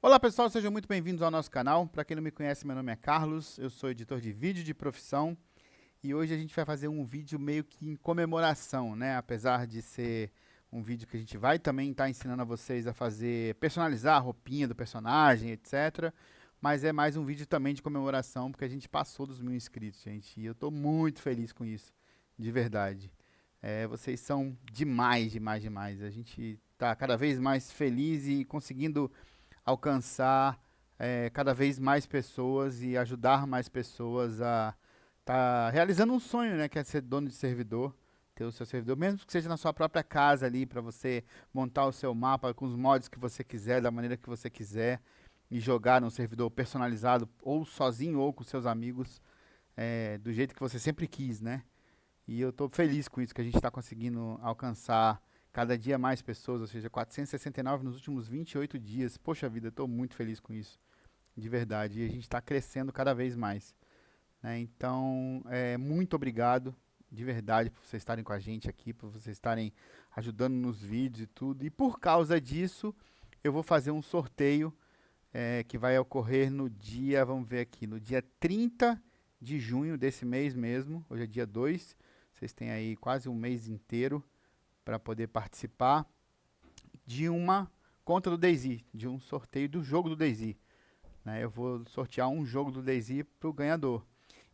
Olá pessoal, sejam muito bem-vindos ao nosso canal. Para quem não me conhece, meu nome é Carlos, eu sou editor de vídeo de profissão e hoje a gente vai fazer um vídeo meio que em comemoração, né? Apesar de ser um vídeo que a gente vai também estar ensinando a vocês a fazer, personalizar a roupinha do personagem, etc. Mas é mais um vídeo também de comemoração porque a gente passou dos 1.000 inscritos, gente, e eu estou muito feliz com isso, de verdade. Vocês são demais, demais, demais. A gente está cada vez mais feliz e conseguindo alcançar cada vez mais pessoas e ajudar mais pessoas a estar realizando um sonho, né, que é ser dono de servidor, ter o seu servidor, mesmo que seja na sua própria casa ali, para você montar o seu mapa com os mods que você quiser, da maneira que você quiser, e jogar num servidor personalizado, ou sozinho ou com seus amigos, do jeito que você sempre quis, né? E eu estou feliz com isso, que a gente está conseguindo alcançar cada dia mais pessoas, ou seja, 469 nos últimos 28 dias. Poxa vida, estou muito feliz com isso, de verdade. E a gente está crescendo cada vez mais, né? Então, muito obrigado, de verdade, por vocês estarem com a gente aqui, por vocês estarem ajudando nos vídeos e tudo. E por causa disso, eu vou fazer um sorteio que vai ocorrer no dia, vamos ver aqui, no dia 30 de junho desse mês mesmo. Hoje é dia 2. Vocês têm aí quase um mês inteiro para poder participar de uma conta do DayZ, de um sorteio do jogo do DayZ, né? Eu vou sortear um jogo do DayZ para o ganhador.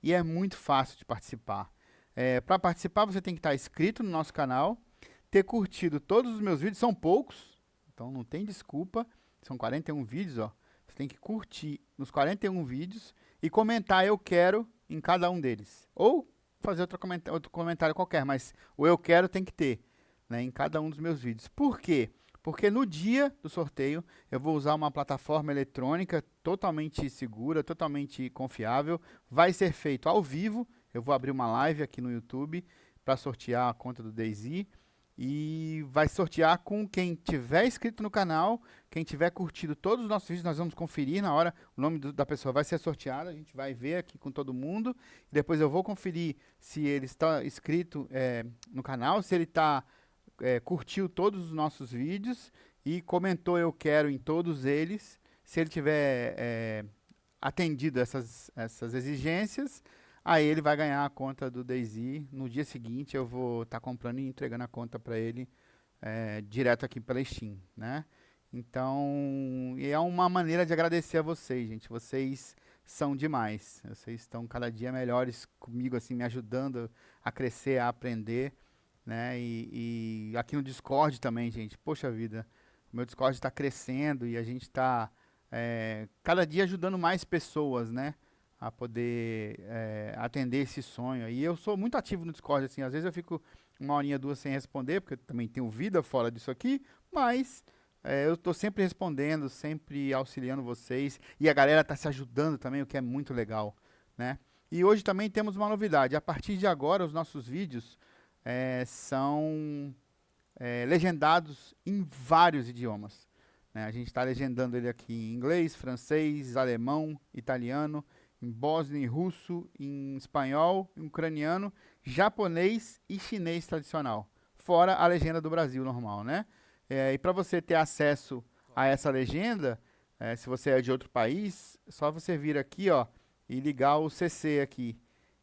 E é muito fácil de participar. Para participar, você tem que estar inscrito no nosso canal, ter curtido todos os meus vídeos, são poucos, então não tem desculpa, são 41 vídeos, ó. Você tem que curtir nos 41 vídeos e comentar eu quero em cada um deles. Ou fazer outro comentário qualquer, mas o eu quero tem que ter, né, em cada um dos meus vídeos. Por quê? Porque no dia do sorteio eu vou usar uma plataforma eletrônica totalmente segura, totalmente confiável. Vai ser feito ao vivo. Eu vou abrir uma live aqui no YouTube para sortear a conta do DayZ. E vai sortear com quem tiver inscrito no canal, quem tiver curtido todos os nossos vídeos, nós vamos conferir na hora, o nome da pessoa vai ser sorteado, a gente vai ver aqui com todo mundo. Depois eu vou conferir se ele está inscrito no canal, se ele curtiu todos os nossos vídeos e comentou eu quero em todos eles. Se ele tiver atendido essas exigências, aí ele vai ganhar a conta do DayZ. No dia seguinte eu vou estar comprando e entregando a conta para ele direto aqui pela Steam, né? Então, é uma maneira de agradecer a vocês, gente. Vocês são demais. Vocês estão cada dia melhores comigo, assim, me ajudando a crescer, a aprender, né? E aqui no Discord também, gente. Poxa vida, o meu Discord está crescendo e a gente está cada dia ajudando mais pessoas, né? A poder atender esse sonho. E eu sou muito ativo no Discord, assim. Às vezes eu fico uma horinha, duas sem responder, porque eu também tenho vida fora disso aqui, mas eu estou sempre respondendo, sempre auxiliando vocês. E a galera está se ajudando também, o que é muito legal, né? E hoje também temos uma novidade. A partir de agora, os nossos vídeos são legendados em vários idiomas, né? A gente está legendando ele aqui em inglês, francês, alemão, italiano, em bósnio, em russo, em espanhol, em ucraniano, japonês e chinês tradicional. Fora a legenda do Brasil normal, né? E para você ter acesso a essa legenda, se você é de outro país, é só você vir aqui, ó, e ligar o CC aqui.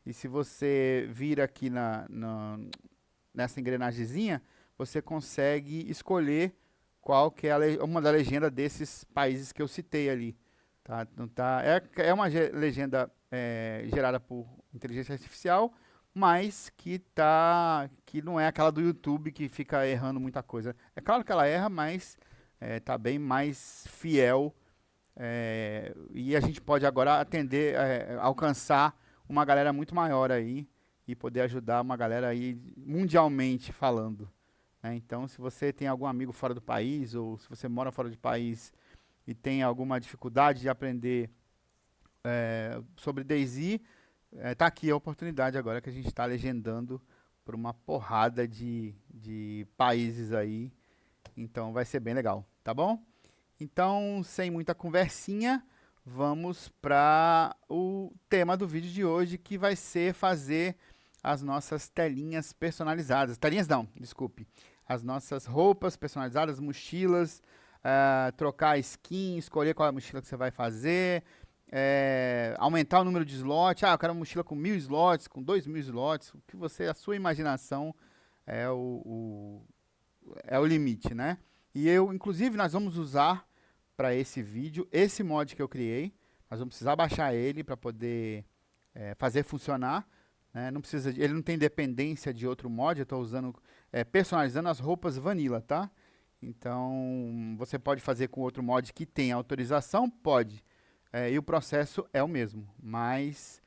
E se você vir aqui nessa engrenagemzinha, você consegue escolher qual que é uma da legenda desses países que eu citei ali. Tá? Não tá, é uma legenda gerada por inteligência artificial, mas que não é aquela do YouTube que fica errando muita coisa. É claro que ela erra, mas tá bem mais fiel. E a gente pode agora alcançar uma galera muito maior aí e poder ajudar uma galera aí mundialmente falando, né? Então, se você tem algum amigo fora do país ou se você mora fora do país e tem alguma dificuldade de aprender sobre DayZ, tá aqui a oportunidade agora que a gente está legendando por uma porrada de países aí. Então vai ser bem legal, tá bom? Então, sem muita conversinha, vamos para o tema do vídeo de hoje, que vai ser fazer as nossas telinhas personalizadas. Telinhas não, desculpe. As nossas roupas personalizadas, mochilas, trocar a skin, escolher qual é a mochila que você vai fazer, aumentar o número de slots. Eu quero uma mochila com 1000 slots, com 2000 slots. O que você, a sua imaginação é é o limite, né? E inclusive, nós vamos usar para esse vídeo esse mod que eu criei. Nós vamos precisar baixar ele para poder fazer funcionar. Né? Não precisa, ele não tem dependência de outro mod. Eu estou usando, personalizando as roupas vanilla, tá? Então, você pode fazer com outro mod que tem autorização? Pode. E o processo é o mesmo. Mas,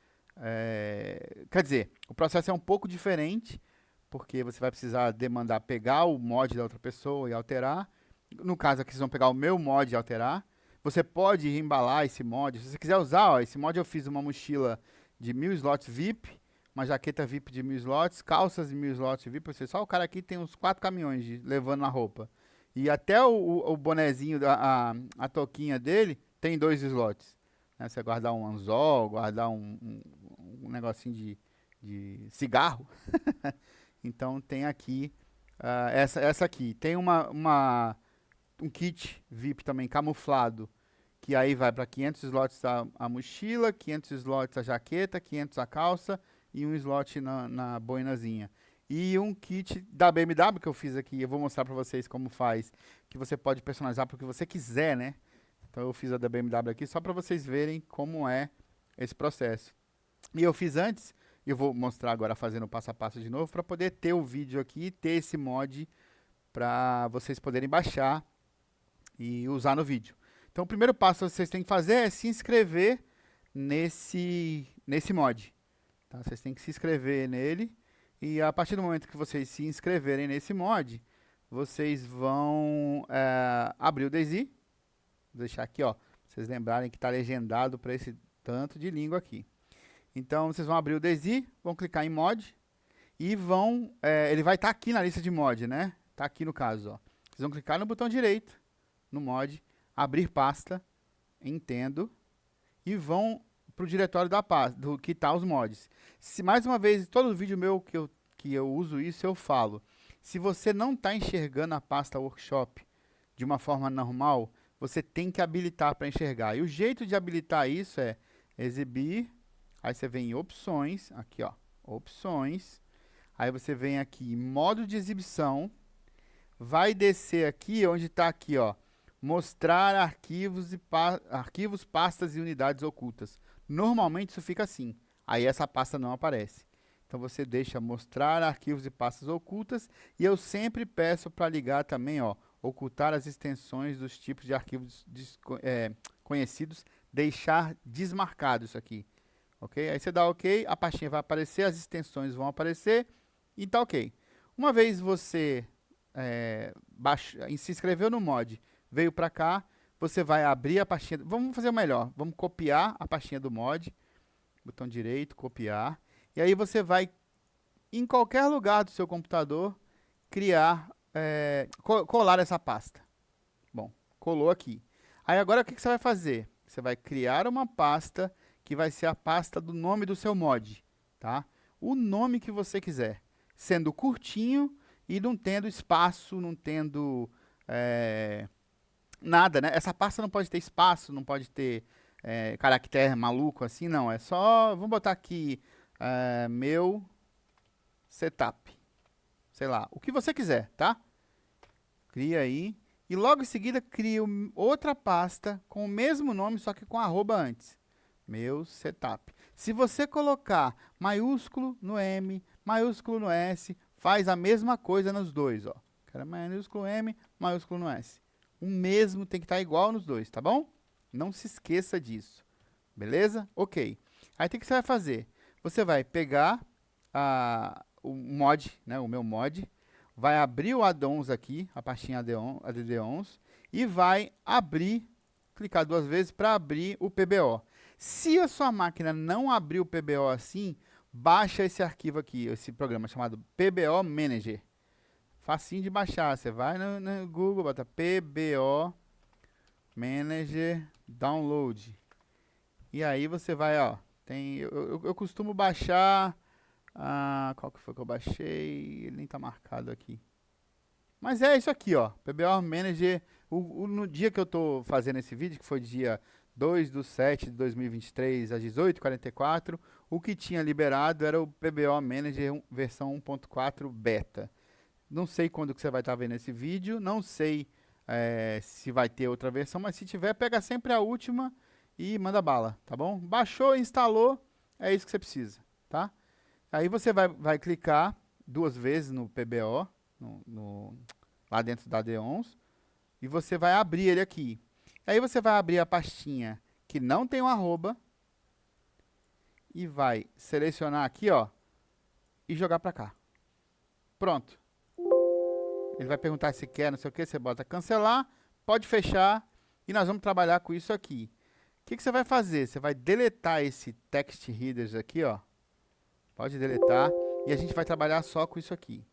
quer dizer, o processo é um pouco diferente, porque você vai precisar demandar pegar o mod da outra pessoa e alterar. No caso aqui, vocês vão pegar o meu mod e alterar. Você pode embalar esse mod. Se você quiser usar, ó, esse mod eu fiz uma mochila de 1000 slots VIP, uma jaqueta VIP de 1000 slots, calças de 1000 slots VIP. Só o cara aqui tem uns 4 caminhões levando na roupa. E até o bonezinho, a touquinha dele, tem 2 slots. Né? Você guardar um anzol, guardar um negocinho de cigarro. Então tem aqui, essa aqui. Tem um kit VIP também camuflado, que aí vai para 500 slots a mochila, 500 slots a jaqueta, 500 a calça e um slot na boinazinha. E um kit da BMW que eu fiz aqui, eu vou mostrar para vocês como faz, que você pode personalizar para o que você quiser, né? Então eu fiz a da BMW aqui só para vocês verem como é esse processo. E eu fiz antes, e eu vou mostrar agora fazendo passo a passo de novo, para poder ter o vídeo aqui, ter esse mod para vocês poderem baixar e usar no vídeo. Então o primeiro passo que vocês têm que fazer é se inscrever nesse mod. Tá? Vocês têm que se inscrever nele. E a partir do momento que vocês se inscreverem nesse mod, vocês vão abrir o DayZ. Vou deixar aqui, ó, pra vocês lembrarem que está legendado para esse tanto de língua aqui. Então, vocês vão abrir o DayZ, vão clicar em mod e ele vai estar aqui na lista de mod, né? Tá aqui no caso, ó. Vocês vão clicar no botão direito, no mod, abrir pasta, entendo, e vão para o diretório da pasta, que tá os mods. Se mais uma vez, todo vídeo meu que eu uso isso, eu falo. Se você não está enxergando a pasta workshop de uma forma normal, você tem que habilitar para enxergar. E o jeito de habilitar isso é exibir, aí você vem em opções, aqui ó, opções, aí você vem aqui em modo de exibição, vai descer aqui onde está aqui ó, mostrar arquivos, arquivos, pastas e unidades ocultas. Normalmente isso fica assim, aí essa pasta não aparece. Então você deixa mostrar arquivos e pastas ocultas, e eu sempre peço para ligar também, ó, ocultar as extensões dos tipos de arquivos conhecidos, deixar desmarcado isso aqui. Ok? Aí você dá ok, a pastinha vai aparecer, as extensões vão aparecer e tá ok. Uma vez você se inscreveu no mod, veio para cá, você vai abrir a pastinha. Vamos fazer o melhor. Vamos copiar a pastinha do mod. Botão direito, copiar. E aí você vai, em qualquer lugar do seu computador, criar, colar essa pasta. Bom, colou aqui. Aí agora o que você vai fazer? Você vai criar uma pasta que vai ser a pasta do nome do seu mod. Tá? O nome que você quiser. Sendo curtinho e não tendo espaço, não tendo nada, né? Essa pasta não pode ter espaço, não pode ter caractere maluco assim, não. É só, vamos botar aqui, meu setup. Sei lá, o que você quiser, tá? Cria aí. E logo em seguida cria outra pasta com o mesmo nome, só que com arroba antes. Meu setup. Se você colocar maiúsculo no M, maiúsculo no S, faz a mesma coisa nos dois, ó. Cara, maiúsculo M, maiúsculo no S. O mesmo tem que estar igual nos dois, tá bom? Não se esqueça disso. Beleza? Ok. Aí o que você vai fazer? Você vai pegar o mod, né, o meu mod, vai abrir o addons aqui, a pastinha add-ons, e vai abrir, clicar 2 vezes para abrir o PBO. Se a sua máquina não abrir o PBO assim, baixa esse arquivo aqui, esse programa chamado PBO Manager. Facinho de baixar, você vai no Google, bota PBO Manager Download. E aí você vai, ó, eu costumo baixar, qual que foi que eu baixei? Ele nem tá marcado aqui. Mas é isso aqui, ó. PBO Manager. No dia que eu tô fazendo esse vídeo, que foi dia 2/7/2023, às 18h44, o que tinha liberado era o PBO Manager versão 1.4 beta. Não sei quando que você vai estar vendo esse vídeo, não sei se vai ter outra versão, mas se tiver, pega sempre a última e manda bala, tá bom? Baixou, instalou, é isso que você precisa, tá? Aí você vai clicar 2 vezes no PBO, lá dentro da Deons, e você vai abrir ele aqui. Aí você vai abrir a pastinha que não tem um arroba e vai selecionar aqui, ó, e jogar para cá. Pronto. Ele vai perguntar se quer, não sei o que, você bota cancelar, pode fechar e nós vamos trabalhar com isso aqui. O que você vai fazer? Você vai deletar esse text readers aqui, ó. Pode deletar e a gente vai trabalhar só com isso aqui.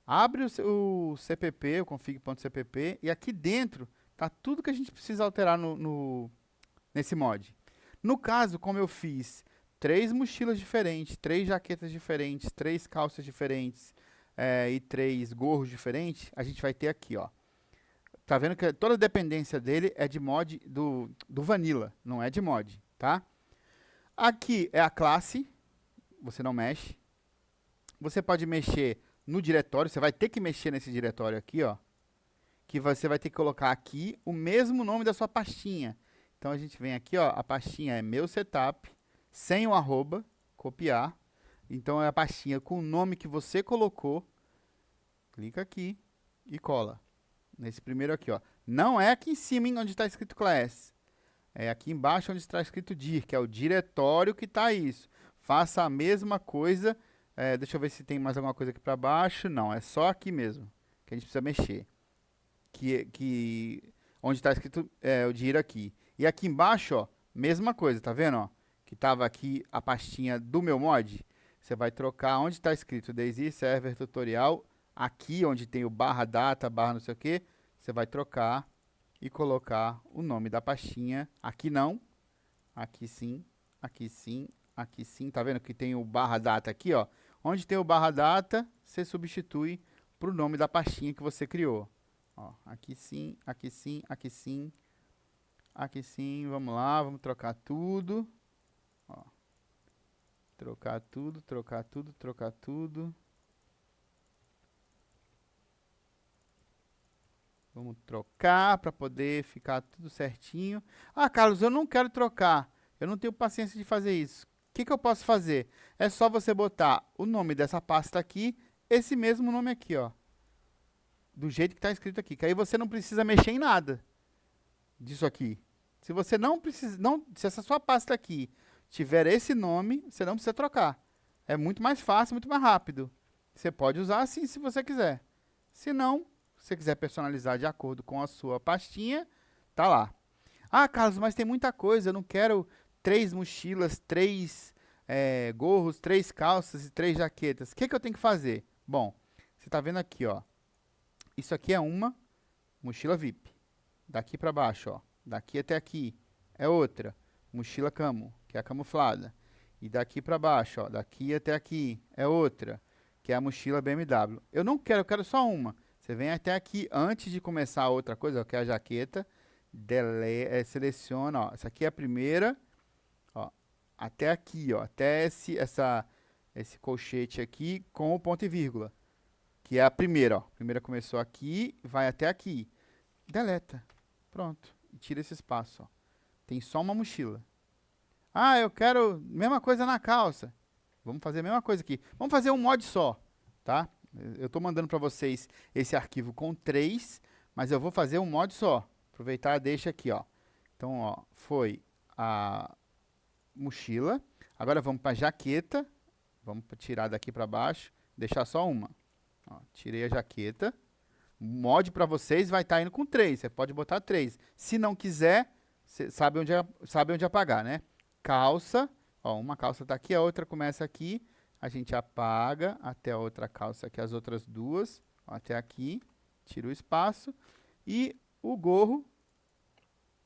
Abre o CPP, o config.cpp, e aqui dentro tá tudo que a gente precisa alterar nesse mod. No caso, como eu fiz 3 mochilas diferentes, 3 jaquetas diferentes, 3 calças diferentes e 3 gorros diferentes, a gente vai ter aqui, ó. Tá vendo que toda a dependência dele é de mod do Vanilla, não é de mod, tá? Aqui é a classe, você não mexe. Você pode mexer no diretório, você vai ter que mexer nesse diretório aqui, ó. Que você vai ter que colocar aqui o mesmo nome da sua pastinha. Então a gente vem aqui, ó, a pastinha é meu setup, sem o arroba, copiar. Então é a pastinha com o nome que você colocou. Clica aqui e cola. Nesse primeiro aqui, ó. Não é aqui em cima, hein, onde está escrito class. É aqui embaixo onde está escrito dir, que é o diretório que está isso. Faça a mesma coisa. Deixa eu ver se tem mais alguma coisa aqui para baixo. Não, é só aqui mesmo que a gente precisa mexer. Onde está escrito o dir aqui. E aqui embaixo, ó, mesma coisa, tá vendo? Ó, que estava aqui a pastinha do meu mod. Você vai trocar onde está escrito Daisy Server Tutorial. Aqui onde tem o barra data, barra não sei o que. Você vai trocar e colocar o nome da pastinha. Aqui não. Aqui sim. Aqui sim. Aqui sim. Tá vendo que tem o barra data aqui, ó? Onde tem o barra data, você substitui para o nome da pastinha que você criou. Ó, aqui sim, aqui sim, aqui sim. Aqui sim, vamos lá, vamos trocar tudo. Ó. Trocar tudo, trocar tudo, trocar tudo. Vamos trocar para poder ficar tudo certinho. Ah, Carlos, eu não quero trocar. Eu não tenho paciência de fazer isso. O que eu posso fazer? É só você botar o nome dessa pasta aqui, esse mesmo nome aqui, ó. Do jeito que está escrito aqui. Que aí você não precisa mexer em nada disso aqui. Se você não precisa, se essa sua pasta aqui tiver esse nome, você não precisa trocar. É muito mais fácil, muito mais rápido. Você pode usar assim se você quiser. Se não, se você quiser personalizar de acordo com a sua pastinha, tá lá. Ah, Carlos, mas tem muita coisa. Eu não quero 3 mochilas, 3 gorros, 3 calças e 3 jaquetas. O que eu tenho que fazer? Bom, você está vendo aqui, ó. Isso aqui é uma mochila VIP. Daqui para baixo, ó. Daqui até aqui é outra. Mochila camo, que é a camuflada. E daqui para baixo, ó. Daqui até aqui é outra, que é a mochila BMW. Eu não quero, eu quero só uma. Você vem até aqui antes de começar a outra coisa, ó, que é a jaqueta. Seleciona, ó. Essa aqui é a primeira. Ó, até aqui, ó. Até esse colchete aqui com o ponto e vírgula. Que é a primeira, ó. A primeira começou aqui, vai até aqui. Deleta. Pronto. E tira esse espaço, ó. Tem só uma mochila. Ah, eu quero mesma coisa na calça. Vamos fazer a mesma coisa aqui. Vamos fazer um mod só, tá? Eu estou mandando para vocês esse arquivo com 3, mas eu vou fazer um mod só. Aproveitar, deixa aqui, ó. Então, ó, foi a mochila. Agora vamos para a jaqueta. Vamos tirar daqui para baixo. Deixar só uma. Ó, tirei a jaqueta. O mod para vocês vai estar indo com 3. Você pode botar 3. Se não quiser, você sabe onde apagar, né? Calça. Ó, uma calça está aqui, a outra começa aqui. A gente apaga até a outra calça aqui, as outras duas. Ó, até aqui. Tira o espaço. E o gorro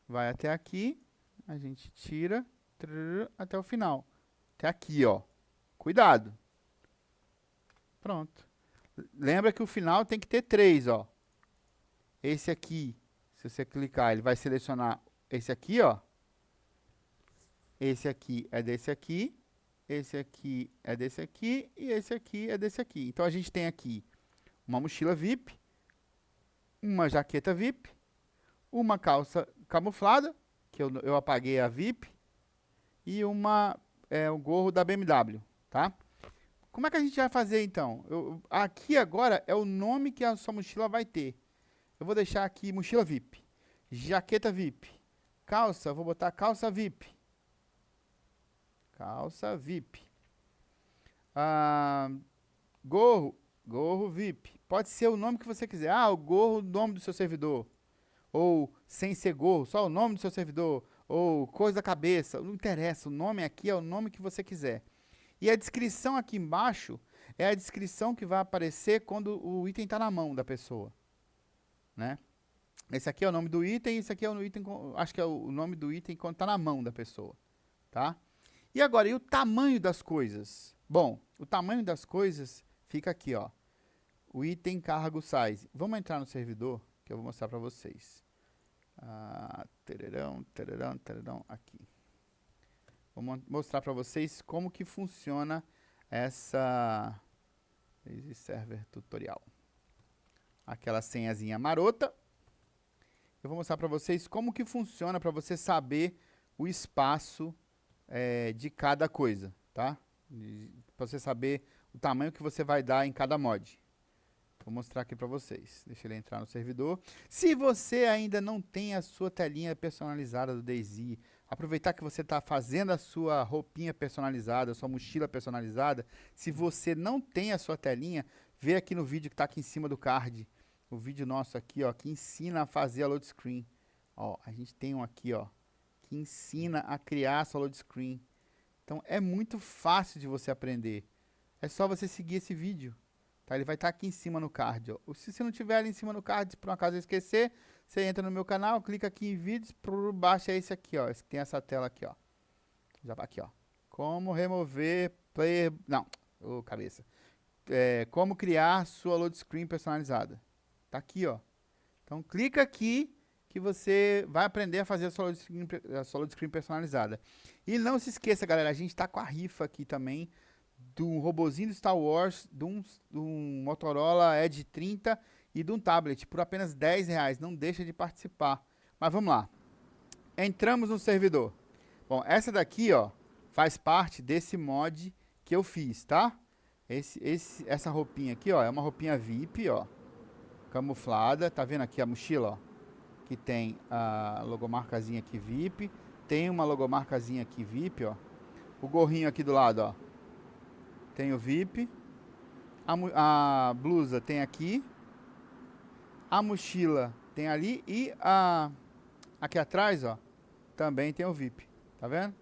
vai até aqui. A gente tira até o final. Até aqui, ó. Cuidado. Pronto. Lembra que o final tem que ter 3, ó. Esse aqui, se você clicar, ele vai selecionar esse aqui, ó. Esse aqui é desse aqui, esse aqui é desse aqui e esse aqui é desse aqui. Então, a gente tem aqui uma mochila VIP, uma jaqueta VIP, uma calça camuflada, que eu apaguei a VIP, e um gorro da BMW, tá? Como é que a gente vai fazer, então? Aqui agora é o nome que a sua mochila vai ter. Eu vou deixar aqui mochila VIP, jaqueta VIP, calça, eu vou botar calça VIP. Calça VIP. Gorro VIP. Pode ser o nome que você quiser. O gorro, o nome do seu servidor. Ou sem ser gorro, só o nome do seu servidor. Ou coisa da cabeça. Não interessa, o nome aqui é o nome que você quiser. E a descrição aqui embaixo é a descrição que vai aparecer quando o item está na mão da pessoa. Né? Esse aqui é o nome do item, esse aqui é o item, acho que é o nome do item quando está na mão da pessoa. Tá? E agora, e o tamanho das coisas? Bom, o tamanho das coisas fica aqui, ó. O item cargo size. Vamos entrar no servidor, que eu vou mostrar para vocês. Aqui. Vou mostrar para vocês como que funciona essa Lazy Server Tutorial. Aquela senhazinha marota. Eu vou mostrar para vocês como que funciona para você saber o espaço de cada coisa, tá? Para você saber o tamanho que você vai dar em cada mod. Vou mostrar aqui para vocês. Deixa ele entrar no servidor. Se você ainda não tem a sua telinha personalizada do DayZ, aproveitar que você está fazendo a sua roupinha personalizada, a sua mochila personalizada. Se você não tem a sua telinha, vê aqui no vídeo que está aqui em cima do card. O vídeo nosso aqui, ó, que ensina a fazer a load screen. Ó, a gente tem um aqui, ó, que ensina a criar a sua load screen. Então, é muito fácil de você aprender. É só você seguir esse vídeo. Tá? Ele vai estar aqui em cima no card. Ó. Se você não tiver ali em cima no card, se por um acaso esquecer, você entra no meu canal, clica aqui em vídeos, baixa esse aqui, ó. Esse que tem essa tela aqui, ó. Já aqui, ó. Como remover player... Não, cabeça. Como criar sua load screen personalizada. Tá aqui, ó. Então, clica aqui que você vai aprender a fazer a sua load screen personalizada. E não se esqueça, galera, a gente tá com a rifa aqui também de um robozinho do Star Wars, de um Motorola Edge 30 e de um tablet por apenas R$10. Não deixa de participar. Mas vamos lá. Entramos no servidor. Bom, essa daqui, ó, faz parte desse mod que eu fiz, tá? Essa roupinha aqui, ó, é uma roupinha VIP, ó, camuflada. Tá vendo aqui a mochila, ó? Que tem a logomarcazinha aqui VIP. Tem uma logomarcazinha aqui VIP, ó. O gorrinho aqui do lado, ó. Tem o VIP. A blusa tem aqui. A mochila tem ali. E aqui atrás, ó, também tem o VIP. Tá vendo?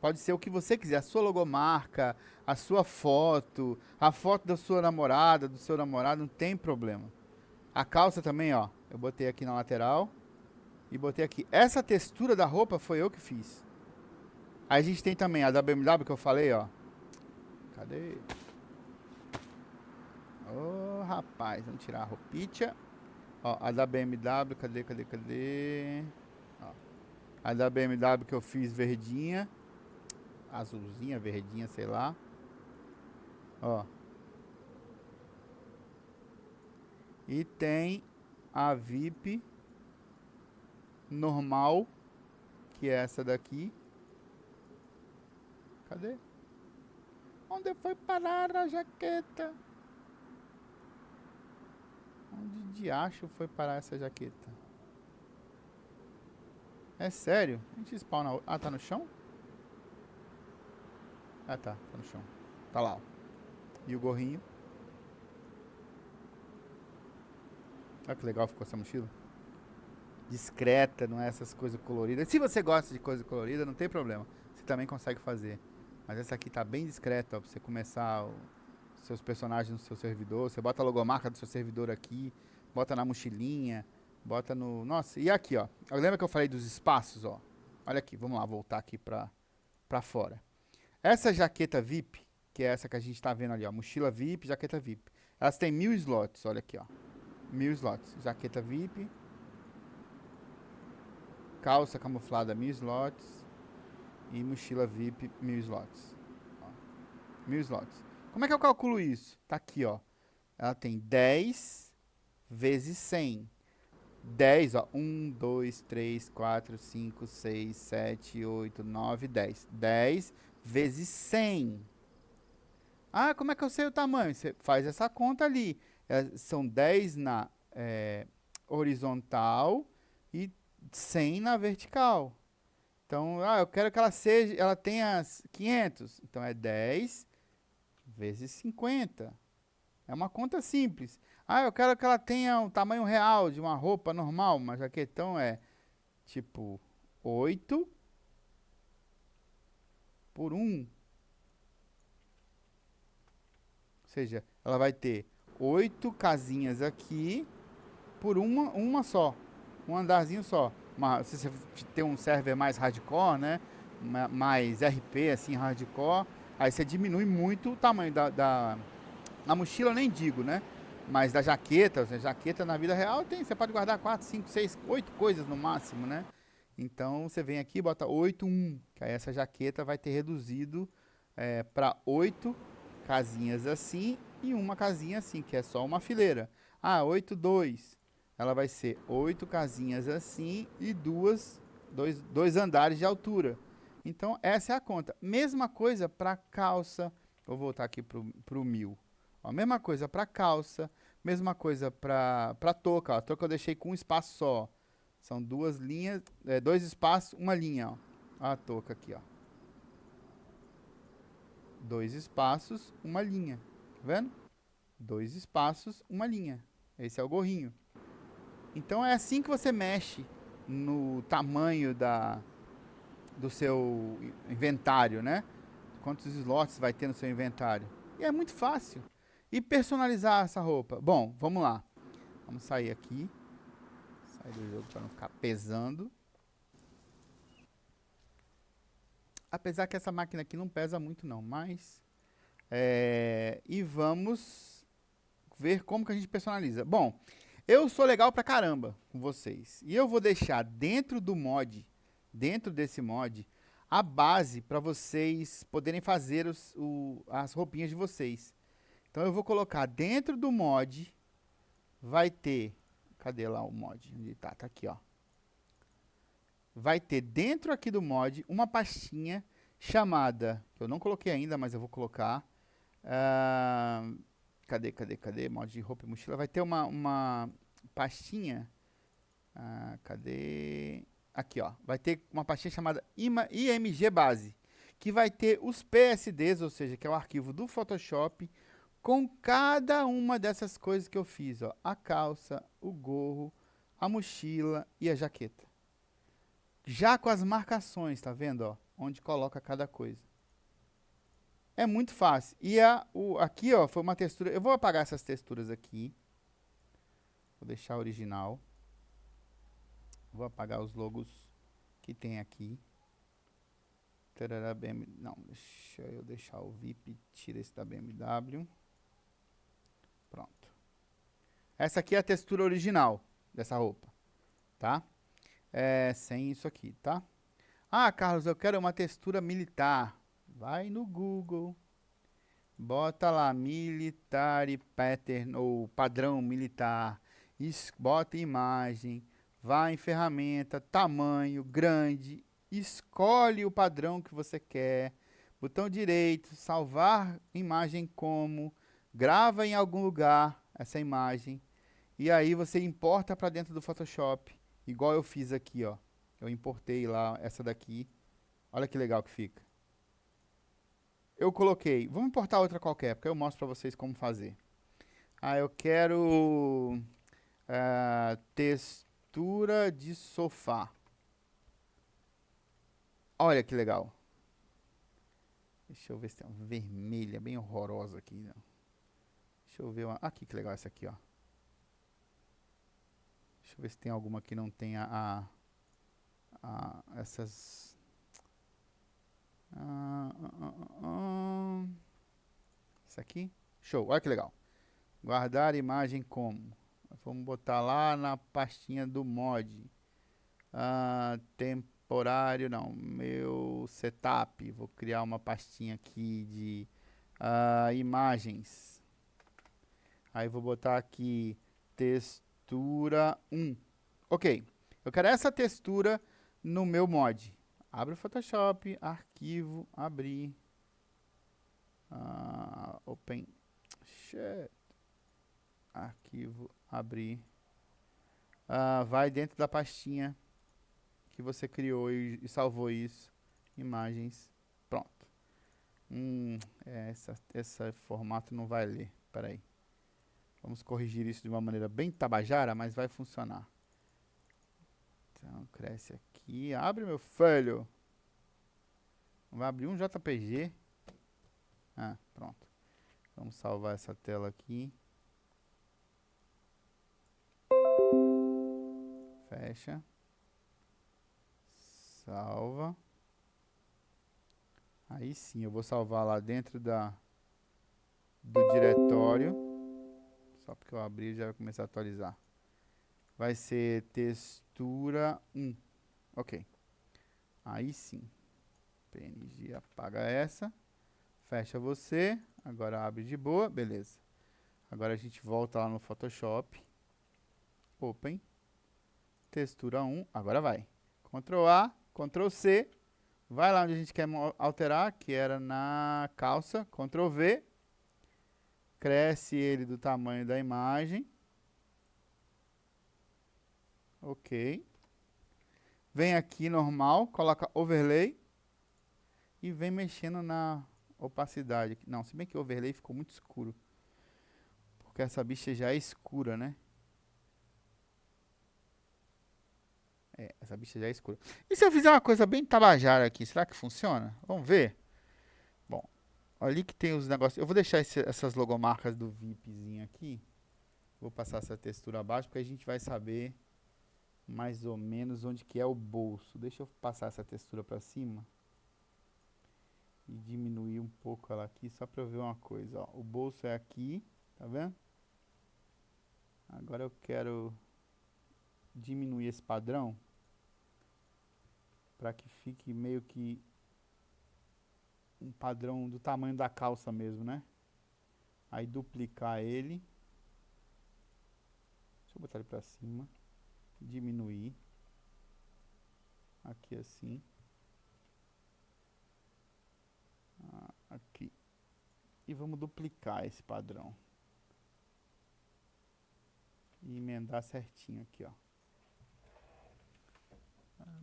Pode ser o que você quiser. A sua logomarca, a sua foto, a foto da sua namorada, do seu namorado, não tem problema. A calça também, ó. Eu botei aqui na lateral. E botei aqui. Essa textura da roupa foi eu que fiz. Aí a gente tem também a da BMW que eu falei, ó. Cadê? Ô, rapaz, vamos tirar a roupinha. Ó, a da BMW, cadê? Ó, a da BMW que eu fiz verdinha. Azulzinha, verdinha, sei lá. Ó. E tem a VIP normal, que é essa daqui. Cadê? Onde foi parar a jaqueta? Onde de acho foi parar essa jaqueta? É sério? A gente spawna... Ah, tá no chão? Ah, tá no chão. Tá lá, ó. E o gorrinho. Olha que legal ficou essa mochila. Discreta, não é essas coisas coloridas. Se você gosta de coisa colorida, não tem problema. Você também consegue fazer. Mas essa aqui tá bem discreta, ó, pra você começar os seus personagens no seu servidor. Você bota a logomarca do seu servidor aqui, bota na mochilinha, bota no... Nossa, e aqui, ó. Lembra que eu falei dos espaços, ó? Olha aqui, vamos lá, voltar aqui pra fora. Essa jaqueta VIP, que é essa que a gente tá vendo ali, ó. Mochila VIP, jaqueta VIP. Elas têm 1000 slots, olha aqui, ó. 1000 slots. Jaqueta VIP. Calça camuflada, 1000 slots. E mochila VIP, 1000 slots. Ó, 1000 slots. Como é que eu calculo isso? Tá aqui, ó. Ela tem 10 vezes 100. 10, ó. 1, 2, 3, 4, 5, 6, 7, 8, 9, 10. 10 vezes 100. Ah, como é que eu sei o tamanho? Você faz essa conta ali. São 10 na horizontal e 100 na vertical. Então, eu quero que ela tenha 500. Então, é 10 vezes 50. É uma conta simples. Ah, eu quero que ela tenha um tamanho real de uma roupa normal, uma jaquetão é tipo 8 por 1. Ou seja, ela vai ter 8 casinhas aqui por uma só. Um andarzinho só. Se você ter um server mais hardcore, né? Mais RP, assim, hardcore, aí você diminui muito o tamanho na mochila, eu nem digo, né? Mas da jaqueta, a jaqueta na vida real você pode guardar 4, 5, 6, 8 coisas no máximo, né? Então você vem aqui e bota 8, 1, que aí essa jaqueta vai ter reduzido para 8 casinhas assim e uma casinha assim, que é só uma fileira. Ah, 8, 2. Ela vai ser 8 casinhas assim e dois andares de altura. Então essa é a conta. Mesma coisa para calça. Vou voltar aqui para o 1000. Ó, mesma coisa para calça, mesma coisa para touca. Ó. A touca eu deixei com um espaço só. São duas linhas, dois espaços, uma linha. Ó. Ó a touca aqui, ó. Dois espaços, uma linha. Tá vendo? Dois espaços, uma linha. Esse é o gorrinho. Então é assim que você mexe no tamanho do seu inventário, né? Quantos slots vai ter no seu inventário. E é muito fácil. E personalizar essa roupa? Bom, vamos lá. Vamos sair aqui. Sair do jogo para não ficar pesando. Apesar que essa máquina aqui não pesa muito não, mas... e vamos ver como que a gente personaliza. Bom, eu sou legal pra caramba com vocês. E eu vou deixar dentro desse mod, a base para vocês poderem fazer as roupinhas de vocês. Então eu vou colocar dentro do mod, vai ter... Cadê lá o mod? Onde tá? Tá aqui, ó. Vai ter dentro aqui do mod uma pastinha chamada, que eu não coloquei ainda, mas eu vou colocar. Cadê? Mod de roupa e mochila. Vai ter uma pastinha. Cadê? Aqui, ó. Vai ter uma pastinha chamada IMG Base, que vai ter os PSDs, ou seja, que é o arquivo do Photoshop, com cada uma dessas coisas que eu fiz, ó. A calça, o gorro, a mochila e a jaqueta. Já com as marcações, tá vendo, ó? Onde coloca cada coisa. É muito fácil. E aqui, ó, foi uma textura. Eu vou apagar essas texturas aqui. Vou deixar a original. Vou apagar os logos que tem aqui. Não, deixa eu deixar o VIP. Tira esse da BMW. Pronto. Essa aqui é a textura original dessa roupa, tá? Sem isso aqui, tá? Ah, Carlos, eu quero uma textura militar. Vai no Google, bota lá military pattern ou padrão militar, bota imagem, vai em ferramenta, tamanho, grande, escolhe o padrão que você quer, botão direito, salvar imagem como, grava em algum lugar essa imagem e aí você importa para dentro do Photoshop, igual eu fiz aqui, ó. Eu importei lá essa daqui. Olha que legal que fica. Eu coloquei, vamos importar outra qualquer, porque eu mostro para vocês como fazer. Eu quero textura de sofá. Olha que legal. Deixa eu ver se tem uma vermelha, bem horrorosa aqui. Né? Deixa eu ver uma... Aqui que legal essa aqui, ó. Deixa eu ver se tem alguma que não tenha essas... Isso aqui. Show, olha que legal. Guardar imagem como? Vamos botar lá na pastinha do mod. Temporário, não. Meu setup. Vou criar uma pastinha aqui de imagens. Aí vou botar aqui textura 1. Ok. Eu quero essa textura no meu mod. Abre o Photoshop, arquivo, abrir. Open. Shit. Arquivo, abrir. Vai dentro da pastinha que você criou e salvou isso. Imagens. Pronto. Esse formato não vai ler. Espera aí. Vamos corrigir isso de uma maneira bem tabajara, mas vai funcionar. Então, cresce aqui. Abre, meu filho. Vai abrir um JPG. Pronto. Vamos salvar essa tela aqui. Fecha. Salva. Aí sim, eu vou salvar lá dentro do diretório. Só porque eu abri já vai começar a atualizar. Vai ser textura 1. Ok. Aí sim. PNG apaga essa. Fecha você. Agora abre de boa. Beleza. Agora a gente volta lá no Photoshop. Open. Textura 1. Agora vai. Ctrl A, Ctrl C. Vai lá onde a gente quer alterar, que era na calça. Ctrl V. Cresce ele do tamanho da imagem. Ok. Vem aqui normal, coloca overlay. E vem mexendo na opacidade. Não, se bem que o overlay ficou muito escuro. Porque essa bicha já é escura, né? Essa bicha já é escura. E se eu fizer uma coisa bem tabajara aqui, será que funciona? Vamos ver. Bom, ali que tem os negócios. Eu vou deixar essas logomarcas do VIPzinho aqui. Vou passar essa textura abaixo, porque a gente vai saber mais ou menos onde que é o bolso. Deixa eu passar essa textura para cima. E diminuir um pouco ela aqui, só para eu ver uma coisa. Ó. O bolso é aqui, tá vendo? Agora eu quero diminuir esse padrão. Para que fique meio que um padrão do tamanho da calça mesmo, né? Aí duplicar ele. Deixa eu botar ele para cima. Diminuir. Aqui assim. Aqui. E vamos duplicar esse padrão. E emendar certinho aqui, ó.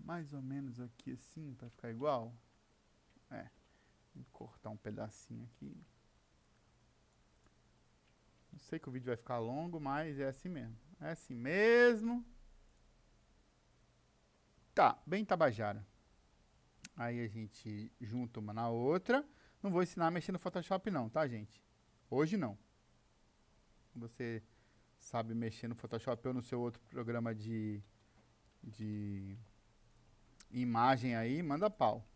Mais ou menos aqui assim, para ficar igual. Vou cortar um pedacinho aqui. Não sei que o vídeo vai ficar longo, mas é assim mesmo. É assim mesmo. Tá, bem tabajara. Aí a gente junta uma na outra. Não vou ensinar a mexer no Photoshop não, tá, gente? Hoje não. Você sabe mexer no Photoshop ou no seu outro programa de imagem aí, manda pau.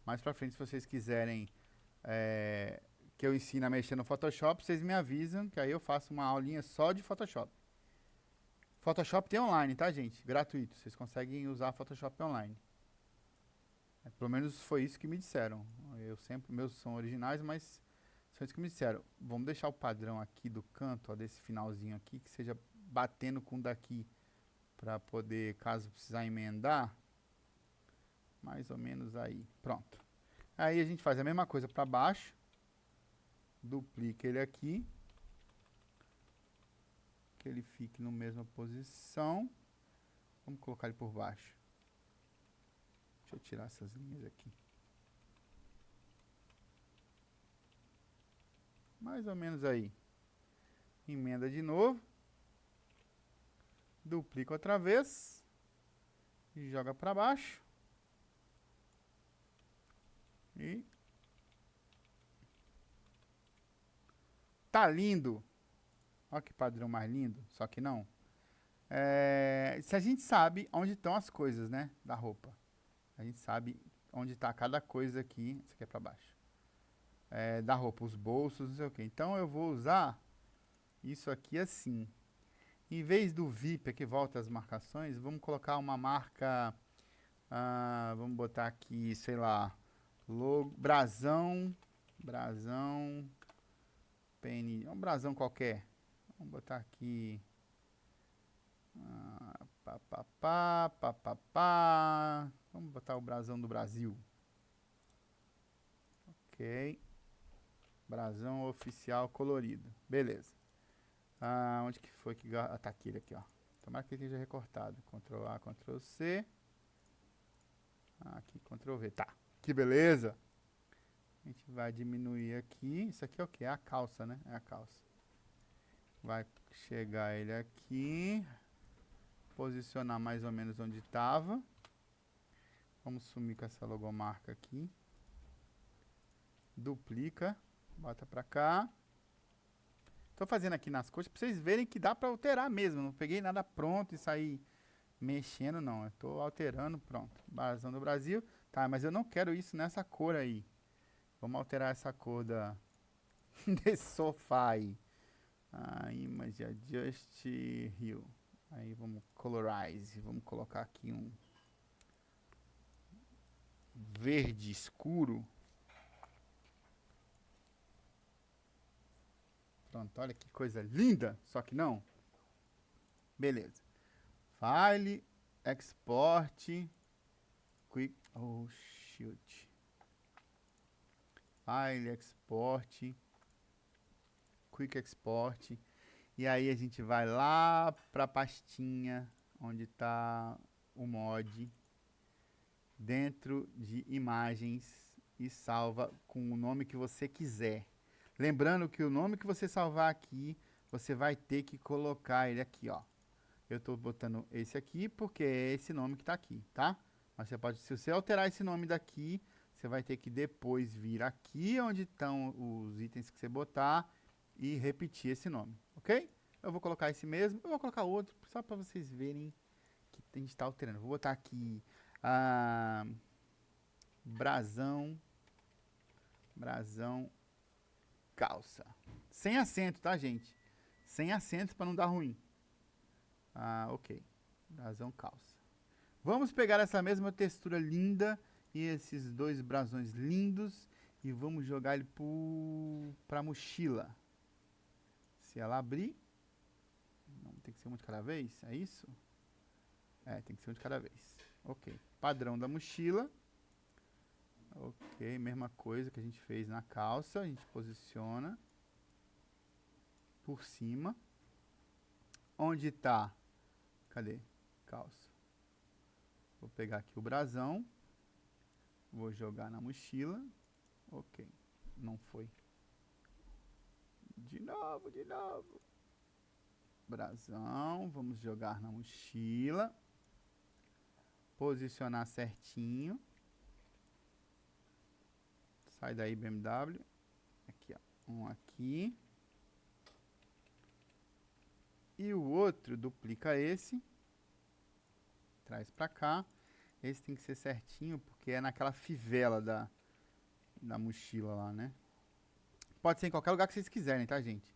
Mais pra frente, se vocês quiserem que eu ensine a mexer no Photoshop, vocês me avisam, que aí eu faço uma aulinha só de Photoshop. Photoshop tem online, tá, gente? Gratuito. Vocês conseguem usar Photoshop online. Pelo menos foi isso que me disseram. Meus são originais, mas são isso que me disseram. Vamos deixar o padrão aqui do canto, ó, desse finalzinho aqui, que seja batendo com o daqui, para poder, caso precisar emendar, mais ou menos aí. Pronto. Aí a gente faz a mesma coisa para baixo. Duplica ele aqui. Que ele fique na mesma posição. Vamos colocar ele por baixo. Deixa eu tirar essas linhas aqui. Mais ou menos aí. Emenda de novo. Duplica outra vez. E joga para baixo. E tá lindo. Olha que padrão mais lindo. Só que não. Se a gente sabe onde estão as coisas, né? Da roupa. A gente sabe onde está cada coisa aqui. Isso aqui é para baixo. Da roupa, os bolsos, não sei o que. Então eu vou usar isso aqui assim. Em vez do VIP, que volta as marcações, vamos colocar uma marca, vamos botar aqui, sei lá, logo, brasão, PN, um brasão qualquer. Vamos botar aqui, vamos botar o brasão do Brasil. Ok. Brasão oficial colorido. Beleza. Onde que foi que... tá aqui, ele aqui, ó. Tomara que ele esteja recortado. Ctrl A, Ctrl C. Aqui, Ctrl V. Tá. Que beleza. A gente vai diminuir aqui. Isso aqui é o que? É a calça, né? É a calça. Vai chegar ele aqui. Posicionar mais ou menos onde estava. Vamos sumir com essa logomarca aqui. Duplica. Bota pra cá. Tô fazendo aqui nas coxas pra vocês verem que dá pra alterar mesmo. Não peguei nada pronto e saí mexendo, não. Eu tô alterando, pronto. Brasão do Brasil. Tá, mas eu não quero isso nessa cor aí. Vamos alterar essa cor desse sofá aí. Image Adjust Hue. Aí vamos colorize. Vamos colocar aqui um verde escuro. Pronto, olha que coisa linda, só que não. Beleza. File, Export, Quick, oh shoot. File, Export, Quick Export. E aí a gente vai lá para a pastinha onde está o mod, dentro de imagens e salva com o nome que você quiser. Lembrando que o nome que você salvar aqui, você vai ter que colocar ele aqui, ó. Eu estou botando esse aqui porque é esse nome que está aqui, tá? Mas você pode, se você alterar esse nome daqui, você vai ter que depois vir aqui onde estão os itens que você botar e repetir esse nome, ok? Eu vou colocar esse mesmo, eu vou colocar outro, só para vocês verem que a gente está alterando. Vou botar aqui brasão calça. Sem acento, tá, gente? Sem acento para não dar ruim. Ok. Brasão calça. Vamos pegar essa mesma textura linda e esses dois brasões lindos e vamos jogar ele para a mochila. Se ela abrir, não tem que ser um de cada vez, é isso? Tem que ser um de cada vez. Ok. Padrão da mochila. Ok, mesma coisa que a gente fez na calça. A gente posiciona por cima. Onde está? Cadê? Calça. Vou pegar aqui o brasão. Vou jogar na mochila. Ok, não foi. De novo. Brasão, vamos jogar na mochila. Posicionar certinho. Sai daí, BMW. Aqui, ó. Um aqui. E o outro duplica esse. Traz pra cá. Esse tem que ser certinho, porque é naquela fivela da mochila lá, né? Pode ser em qualquer lugar que vocês quiserem, tá, gente?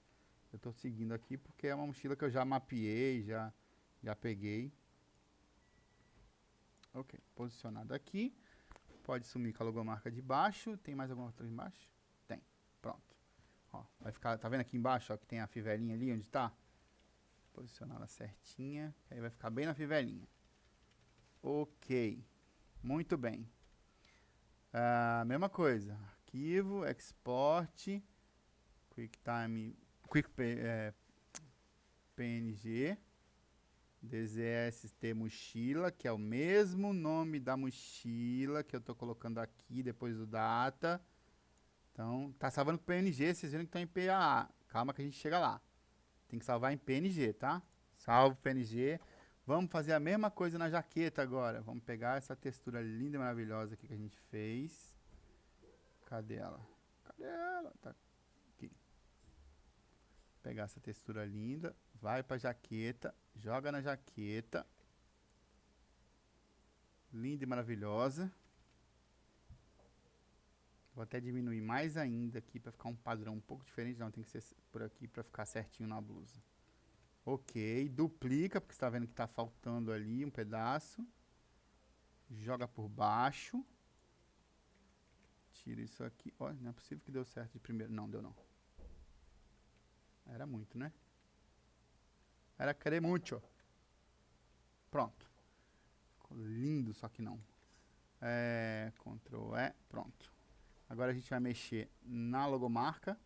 Eu tô seguindo aqui porque é uma mochila que eu já mapeei, já peguei. Ok, posicionado aqui. Pode sumir com a logomarca de baixo. Tem mais alguma outra embaixo? Tem. Pronto. Ó, vai ficar, tá vendo aqui embaixo, ó, que tem a fivelinha ali onde tá? Posicionar ela certinha, que aí vai ficar bem na fivelinha. Ok. Muito bem. Mesma coisa. Arquivo, export, QuickTime, PNG, DZST mochila, que é o mesmo nome da mochila que eu tô colocando aqui depois do data. Então, tá salvando com PNG, vocês viram que tá em PAA. Calma que a gente chega lá. Tem que salvar em PNG, tá? Salvo PNG. Vamos fazer a mesma coisa na jaqueta agora. Vamos pegar essa textura linda e maravilhosa aqui que a gente fez. Cadê ela? Cadê ela? Tá aqui. Pegar essa textura linda. Vai pra jaqueta. Joga na jaqueta. Linda e maravilhosa. Vou até diminuir mais ainda aqui para ficar um padrão um pouco diferente. Não, tem que ser por aqui para ficar certinho na blusa. Ok, duplica, porque você está vendo que está faltando ali um pedaço. Joga por baixo. Tira isso aqui. Ó, não é possível que deu certo de primeiro. Não, deu não. Era muito, né? Era querer muito. Pronto. Ficou lindo, só que não. Ctrl E, pronto. Agora a gente vai mexer na logomarca.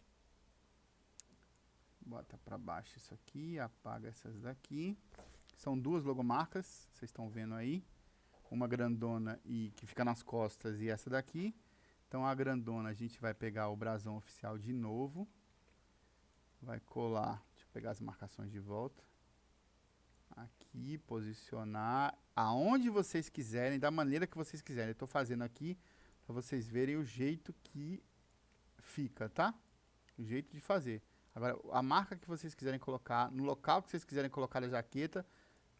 Bota para baixo isso aqui, apaga essas daqui. São duas logomarcas, vocês estão vendo aí. Uma grandona e que fica nas costas e essa daqui. Então a grandona a gente vai pegar o brasão oficial de novo. Vai colar, deixa eu pegar as marcações de volta. Aqui, posicionar aonde vocês quiserem, da maneira que vocês quiserem. Eu estou fazendo aqui para vocês verem o jeito que fica, tá? O jeito de fazer. Agora, a marca que vocês quiserem colocar, no local que vocês quiserem colocar a jaqueta,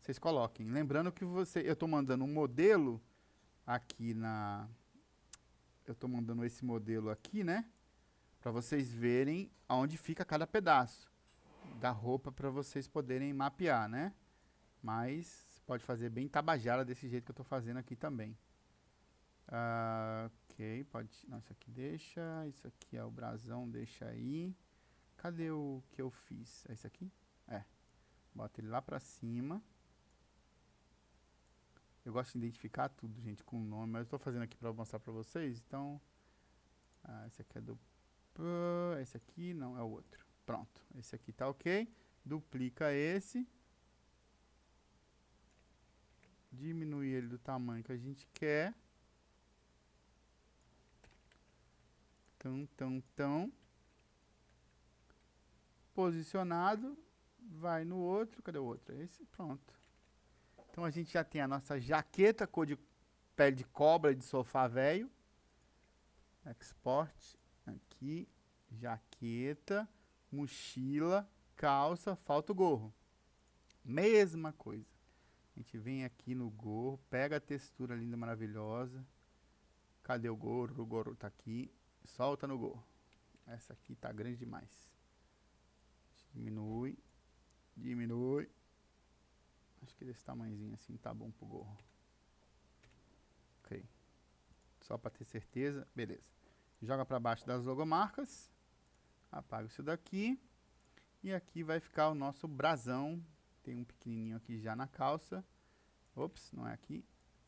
vocês coloquem. Lembrando que eu estou mandando um modelo aqui na... Eu estou mandando esse modelo aqui, né? Para vocês verem aonde fica cada pedaço da roupa para vocês poderem mapear, né? Mas você pode fazer bem tabajara desse jeito que eu estou fazendo aqui também. Ok, pode... Não, isso aqui deixa. Isso aqui é o brasão, deixa aí. Cadê o que eu fiz? É esse aqui? Bota ele lá pra cima. Eu gosto de identificar tudo, gente, com o nome. Mas eu estou fazendo aqui para mostrar pra vocês. Então, esse aqui é do... Esse aqui não, é o outro. Pronto, esse aqui tá ok. Duplica esse. Diminui ele do tamanho que a gente quer. Então. Posicionado. Vai no outro. Cadê o outro? Esse, pronto. Então a gente já tem a nossa jaqueta cor de pele de cobra de sofá velho. Export. Aqui. Jaqueta. Mochila. Calça. Falta o gorro. Mesma coisa. A gente vem aqui no gorro. Pega a textura linda, maravilhosa. Cadê o gorro? O gorro tá aqui. Solta no gorro. Essa aqui tá grande demais. Diminui. Diminui. Acho que desse tamanhozinho assim tá bom pro gorro. Ok. Só para ter certeza. Beleza. Joga para baixo das logomarcas. Apaga isso daqui. E aqui vai ficar o nosso brasão. Tem um pequenininho aqui já na calça. Ops, não é aqui.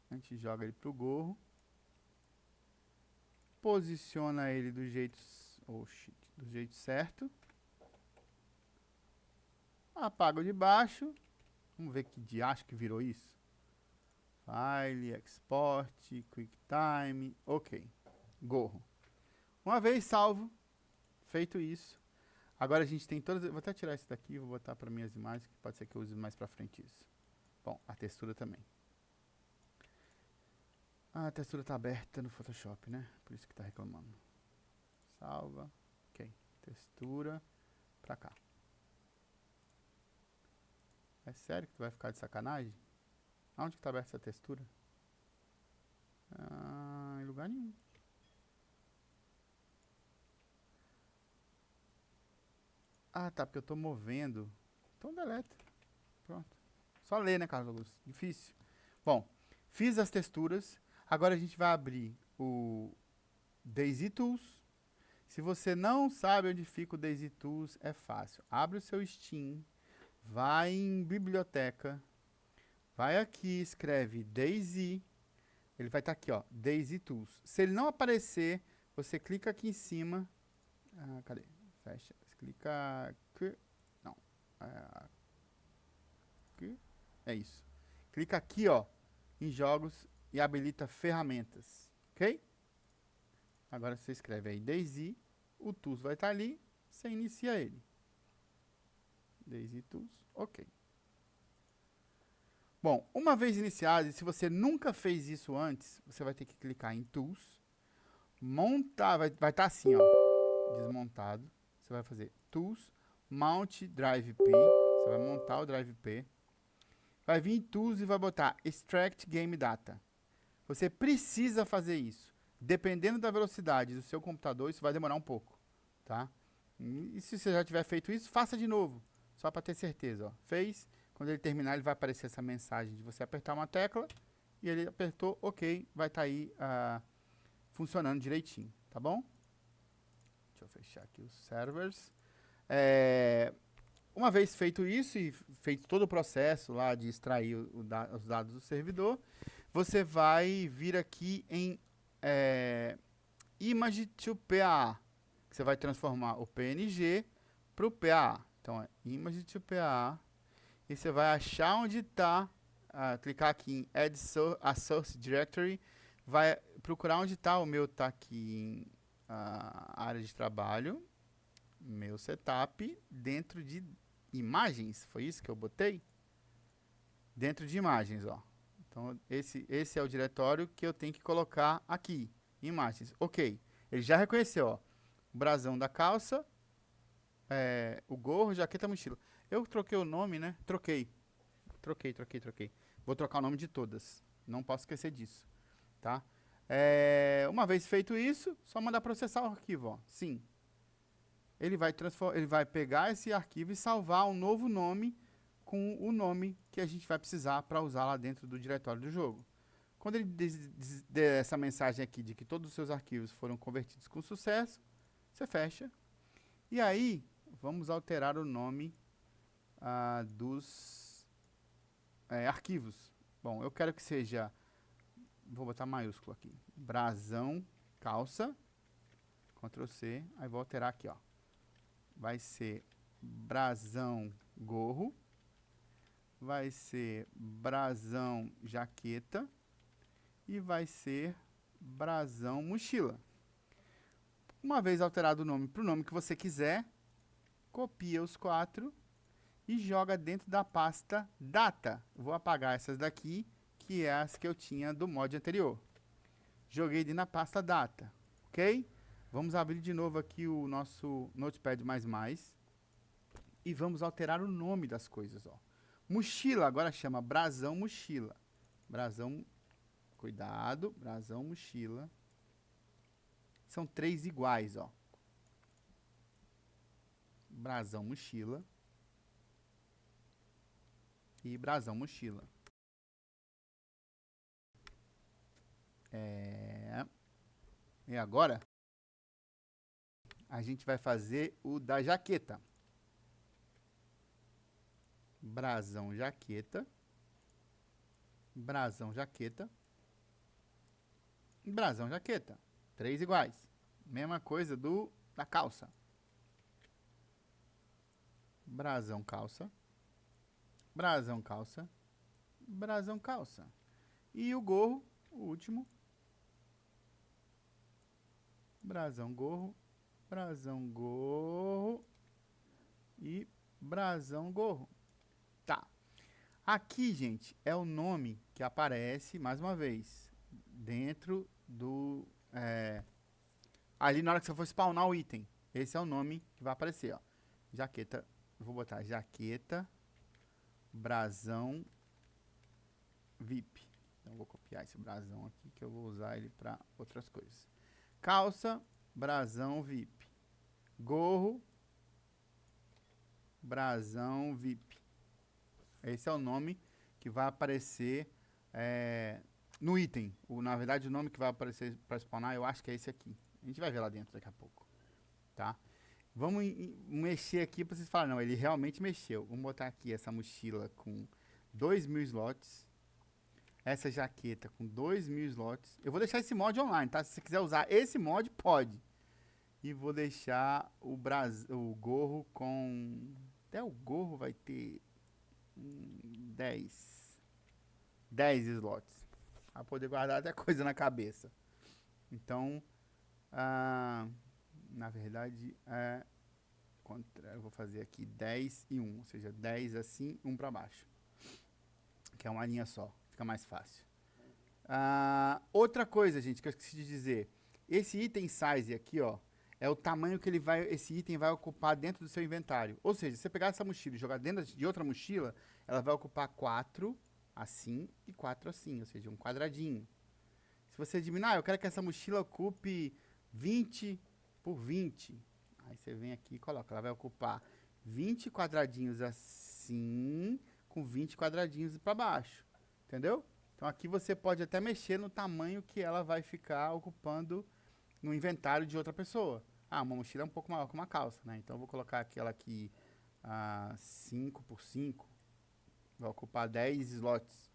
A gente joga ele pro gorro. Posiciona ele do jeito... do jeito certo. Apaga o de baixo. Vamos ver que diacho que virou isso. File, Export, QuickTime. Ok. Gorro. Uma vez salvo, feito isso. Agora a gente tem todas... Vou até tirar esse daqui e vou botar para minhas imagens, que pode ser que eu use mais para frente isso. Bom, a textura também. A textura está aberta no Photoshop, né? Por isso que está reclamando. Salva. Ok. Textura. Pra cá. É sério que tu vai ficar de sacanagem? Aonde que tá aberta essa textura? Em lugar nenhum. Tá, porque eu tô movendo. Então deleta. Pronto. Só ler, né, Carlos Augusto? Difícil. Bom, fiz as texturas. Agora a gente vai abrir o Daisy Tools. Se você não sabe onde fica o Daisy Tools, é fácil. Abre o seu Steam, vai em biblioteca, vai aqui, escreve Daisy. Ele vai estar aqui, ó, Daisy Tools. Se ele não aparecer, você clica aqui em cima. Cadê? Fecha. Clica aqui. Não. Aqui. É isso. Clica aqui, ó, em jogos e habilita ferramentas. Ok? Agora você escreve aí Daisy. O Tools vai estar ali. Você inicia ele. Daisy Tools. Ok. Bom, uma vez iniciado, e se você nunca fez isso antes, você vai ter que clicar em Tools. Montar, vai estar assim, ó, desmontado. Você vai fazer Tools, Mount Drive P. Você vai montar o Drive P. Vai vir em Tools e vai botar Extract Game Data. Você precisa fazer isso. Dependendo da velocidade do seu computador, isso vai demorar um pouco, tá? E se você já tiver feito isso, faça de novo, só para ter certeza, ó. Fez, quando ele terminar, ele vai aparecer essa mensagem de você apertar uma tecla e ele apertou OK, vai estar aí funcionando direitinho, tá bom? Deixa eu fechar aqui os servers. Uma vez feito isso e feito todo o processo lá de extrair os dados do servidor, você vai vir aqui em Image to PAA, que você vai transformar o PNG para o PAA. Então, é Image to PAA, e você vai achar onde está, clicar aqui em Add a Source Directory, vai procurar onde está, o meu está aqui em área de trabalho, meu setup, dentro de imagens, foi isso que eu botei? Dentro de imagens, ó. Então, esse é o diretório que eu tenho que colocar aqui, imagens. Ok, ele já reconheceu, ó, o brasão da calça, o gorro, jaqueta, mochila. Eu troquei o nome, né? Troquei. Vou trocar o nome de todas, não posso esquecer disso, tá? Uma vez feito isso, só mandar processar o arquivo, ó. Sim. Ele vai pegar esse arquivo e salvar um novo nome com o nome que a gente vai precisar para usar lá dentro do diretório do jogo. Quando ele der essa mensagem aqui de que todos os seus arquivos foram convertidos com sucesso, você fecha. E aí, vamos alterar o nome dos arquivos. Bom, eu quero que seja, vou botar maiúsculo aqui, brasão calça, Ctrl C, aí vou alterar aqui, ó. Vai ser brasão gorro, vai ser brasão jaqueta e vai ser brasão mochila. Uma vez alterado o nome para o nome que você quiser, copia os 4 e joga dentro da pasta data. Vou apagar essas daqui, que é as que eu tinha do mod anterior. Joguei dentro da pasta data, ok? Vamos abrir de novo aqui o nosso Notepad++ e vamos alterar o nome das coisas, ó. Mochila agora chama brasão mochila. Brasão, cuidado, brasão mochila. São 3 iguais, ó. Brasão mochila e brasão mochila. E agora a gente vai fazer o da jaqueta. Brasão jaqueta, brasão jaqueta, brasão jaqueta. 3 iguais. Mesma coisa da calça. Brasão calça, brasão calça, brasão calça. E o gorro, o último. Brasão gorro e brasão gorro. Tá. Aqui, gente, é o nome que aparece, mais uma vez, dentro do... ali na hora que você for spawnar o item. Esse é o nome que vai aparecer, ó. Jaqueta, vou botar jaqueta, brasão, VIP. Então, vou copiar esse brasão aqui, que eu vou usar ele para outras coisas. Calça, brasão, VIP. Gorro, brasão, VIP. Esse é o nome que vai aparecer no item. Na verdade, o nome que vai aparecer para spawnar, eu acho que é esse aqui. A gente vai ver lá dentro daqui a pouco, tá? Vamos mexer aqui para vocês falarem, não, ele realmente mexeu. Vamos botar aqui essa mochila com 2.000 slots. Essa jaqueta com 2.000 slots. Eu vou deixar esse mod online, tá? Se você quiser usar esse mod, pode. E vou deixar o gorro com... Até o gorro vai ter 10 slots. Para poder guardar até coisa na cabeça. Então, na verdade, eu vou fazer aqui 10 e 1. Ou seja, 10 assim, 1 para baixo. Que é uma linha só. Fica mais fácil. Outra coisa, gente, que eu esqueci de dizer. Esse item size aqui, ó, é o tamanho que esse item vai ocupar dentro do seu inventário. Ou seja, se você pegar essa mochila e jogar dentro de outra mochila, ela vai ocupar 4 assim e 4 assim, ou seja, um quadradinho. Se você diminuir, eu quero que essa mochila ocupe 20 por 20. Aí você vem aqui e coloca, ela vai ocupar 20 quadradinhos assim, com 20 quadradinhos para baixo, entendeu? Então aqui você pode até mexer no tamanho que ela vai ficar ocupando no inventário de outra pessoa. Ah, uma mochila é um pouco maior que uma calça, né? Então eu vou colocar aquela aqui 5 por 5, vai ocupar 10 slots.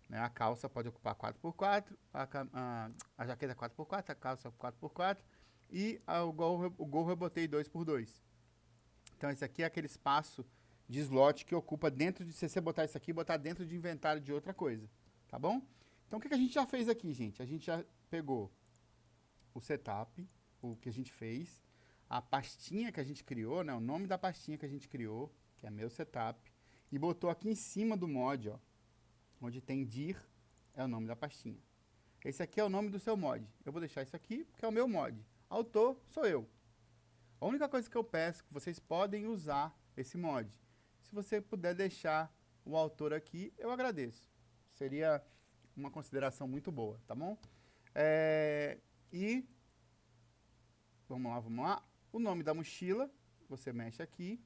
Né? A calça pode ocupar 4 por 4, a jaqueta 4 por 4, a calça 4 por 4 e o gorro eu botei 2 por 2. Então esse aqui é aquele espaço de slot que ocupa dentro de, se você botar isso aqui, botar dentro de inventário de outra coisa, tá bom? Então o que a gente já fez aqui, gente? A gente já pegou o setup, o que a gente fez, a pastinha que a gente criou, né? O nome da pastinha que a gente criou, que é meu setup, e botou aqui em cima do mod, ó, onde tem dir, é o nome da pastinha. Esse aqui é o nome do seu mod. Eu vou deixar isso aqui, porque é o meu mod. Autor sou eu. A única coisa que eu peço é que vocês podem usar esse mod. Se você puder deixar o autor aqui, eu agradeço. Seria uma consideração muito boa, tá bom? E vamos lá. O nome da mochila, você mexe aqui.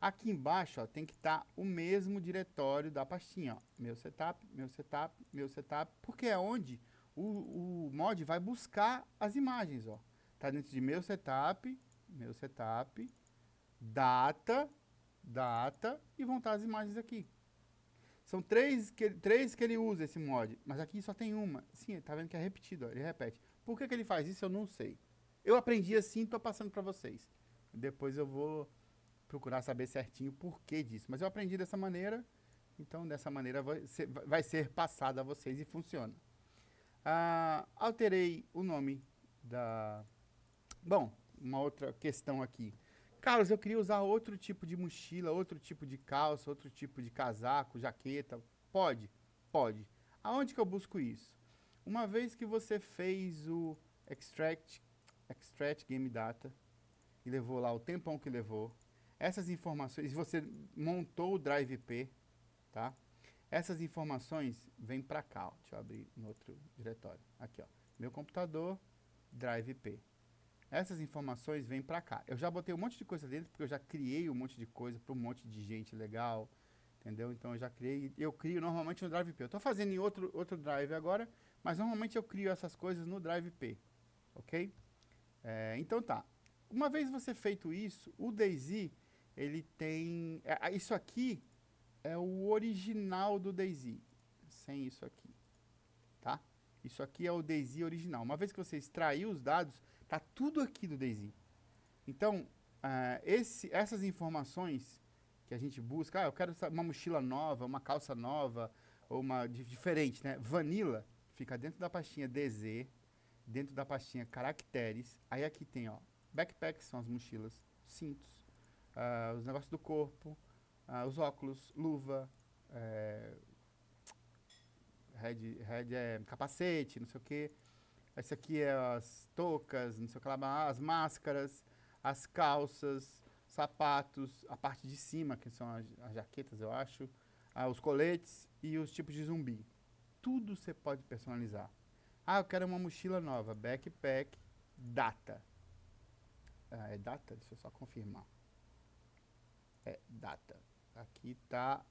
Aqui embaixo, ó, tem que estar o mesmo diretório da pastinha, ó. Meu setup, meu setup, meu setup, porque é onde o mod vai buscar as imagens, ó. Tá dentro de meu setup, data, e vão estar as imagens aqui. São três que ele usa esse mod, mas aqui só tem uma. Sim, tá vendo que é repetido, ó, ele repete. Por que ele faz isso, eu não sei. Eu aprendi assim, tô passando para vocês. Depois eu vou procurar saber certinho o porquê disso. Mas eu aprendi dessa maneira, então dessa maneira vai ser passado a vocês e funciona. Alterei o nome da... Bom, uma outra questão aqui. Carlos, eu queria usar outro tipo de mochila, outro tipo de calça, outro tipo de casaco, jaqueta. Pode? Pode. Aonde que eu busco isso? Uma vez que você fez o extract game data e levou lá o tempão que levou, essas informações, você montou o drive P, tá? Essas informações vêm para cá, ó. Deixa eu abrir no outro diretório. Aqui, ó. Meu computador, drive P. Essas informações vêm para cá. Eu já botei um monte de coisa dentro, porque eu já criei um monte de coisa para um monte de gente legal, entendeu? Então eu já criei, eu crio normalmente no drive P. Eu estou fazendo em outro drive agora, mas normalmente eu crio essas coisas no drive P, ok? Então tá. Uma vez você feito isso, o DayZ, ele tem... isso aqui é o original do DayZ, sem isso aqui, tá? Isso aqui é o DayZ original. Uma vez que você extraiu os dados, tá tudo aqui do DayZ. Então, essas informações que a gente busca, eu quero uma mochila nova, uma calça nova, ou uma diferente, né? Vanilla, fica dentro da pastinha DZ, dentro da pastinha caracteres. Aí aqui tem, ó, backpacks, são as mochilas, cintos, os negócios do corpo, os óculos, luva, capacete, não sei o que. Esse aqui é as toucas, não sei o que lá, as máscaras, as calças, sapatos, a parte de cima, que são as jaquetas, eu acho, os coletes e os tipos de zumbi. Tudo você pode personalizar. Eu quero uma mochila nova, backpack, data. É data? Deixa eu só confirmar. É data. Aqui está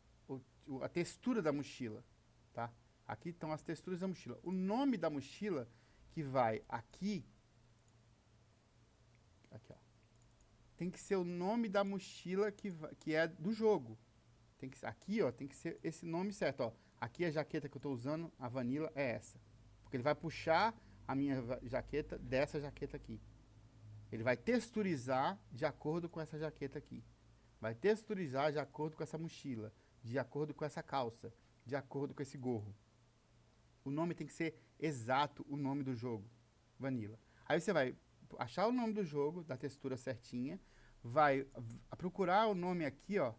a textura da mochila, tá? Aqui estão as texturas da mochila. O nome da mochila que vai aqui, ó, tem que ser o nome da mochila que é do jogo. Tem que ser, aqui, ó, tem que ser esse nome certo, ó. Aqui a jaqueta que eu estou usando, a Vanilla, é essa. Porque ele vai puxar a minha jaqueta dessa jaqueta aqui. Ele vai texturizar de acordo com essa jaqueta aqui. Vai texturizar de acordo com essa mochila, de acordo com essa calça, de acordo com esse gorro. O nome tem que ser exato o nome do jogo, Vanilla. Aí você vai achar o nome do jogo, da textura certinha, vai procurar o nome aqui, ó,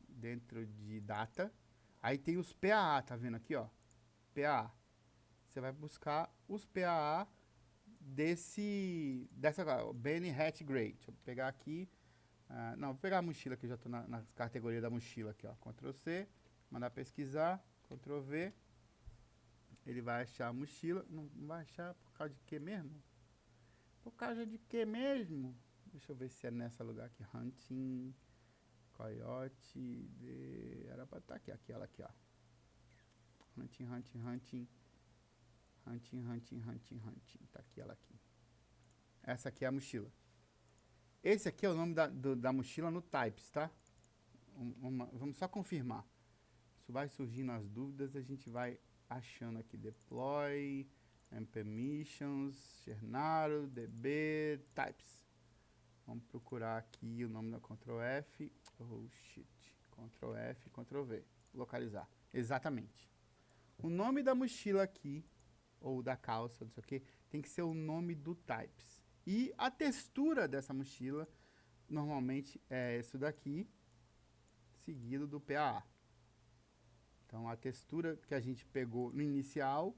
dentro de data. Aí tem os PAA, tá vendo aqui, ó? PAA. Você vai buscar os PAA dessa Benny Hat Gray. Deixa eu pegar aqui. Não, vou pegar a mochila que eu já estou na categoria da mochila aqui, ó. Ctrl C, mandar pesquisar, Ctrl V. ele vai achar a mochila. Não vai achar por causa de quê mesmo? Por causa de quê mesmo? Deixa eu ver se é nesse lugar aqui. Hunting, coyote, era pra estar aqui, aquela aqui, ó. Hunting. Tá aqui, ela aqui. Essa aqui é a mochila. Esse aqui é o nome da mochila no Types, tá? Vamos só confirmar. Isso vai surgindo as dúvidas, a gente vai achando aqui. Deploy, permissions, Chernaro, DB, Types. Vamos procurar aqui o nome da Ctrl F. Oh, shit. Ctrl F, Ctrl V. Localizar. Exatamente. O nome da mochila aqui, ou da calça, não sei o que, tem que ser o nome do Types. E a textura dessa mochila, normalmente, é isso daqui, seguido do PAA. Então, a textura que a gente pegou no inicial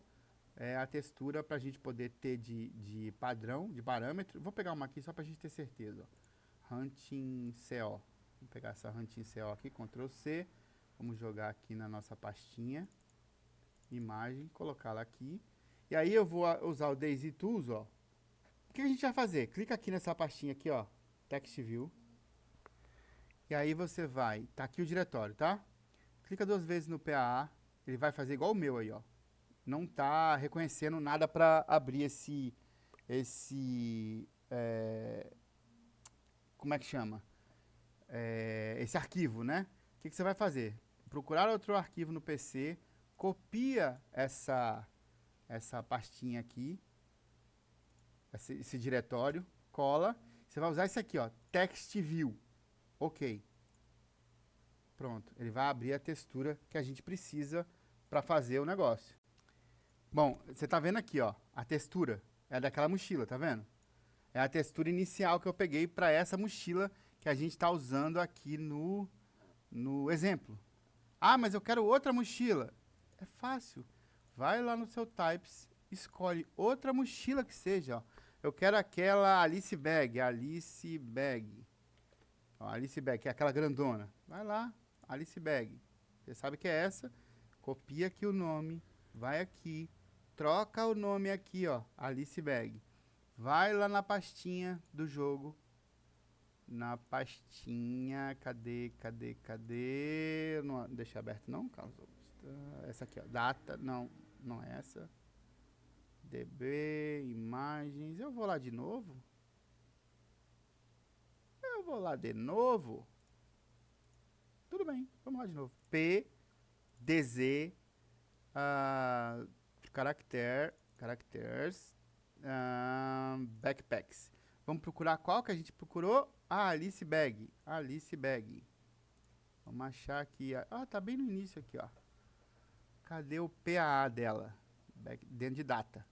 é a textura para a gente poder ter de padrão, de parâmetro. Vou pegar uma aqui só para a gente ter certeza. Ó. Hunting CO. Vou pegar essa Hunting CO aqui, Ctrl C. Vamos jogar aqui na nossa pastinha. Imagem, colocá-la aqui. E aí eu vou usar o Daisy Tools, ó. O que a gente vai fazer? Clica aqui nessa pastinha aqui, ó. Text View. E aí você vai... Tá aqui o diretório, tá? Clica 2 vezes no PAA. Ele vai fazer igual o meu aí, ó. Não tá reconhecendo nada para abrir esse como é que chama? Esse arquivo, né? O que você vai fazer? Procurar outro arquivo no PC, copia essa pastinha aqui, esse diretório, cola, você vai usar esse aqui, ó, Text View. Ok. Pronto, ele vai abrir a textura que a gente precisa para fazer o negócio. Bom, você tá vendo aqui, ó, a textura é daquela mochila, tá vendo? É a textura inicial que eu peguei para essa mochila que a gente está usando aqui no exemplo. Ah, mas eu quero outra mochila. É fácil. Vai lá no seu Types, escolhe outra mochila que seja, ó. Eu quero aquela Alice Bag, Ó, Alice Bag, que é aquela grandona. Vai lá, Alice Bag. Você sabe que é essa. Copia aqui o nome, vai aqui, troca o nome aqui, ó, Alice Bag. Vai lá na pastinha do jogo. Na pastinha, cadê? Não deixa aberto não, Carlos. Essa aqui, ó, data, não é essa. DB, imagens, eu vou lá de novo. Tudo bem, vamos lá de novo. P, DZ, characters, backpacks. Vamos procurar qual que a gente procurou? Ah, Alice Bag. Vamos achar aqui. Ah, tá bem no início aqui, ó. Cadê o PAA dela? Dentro de data.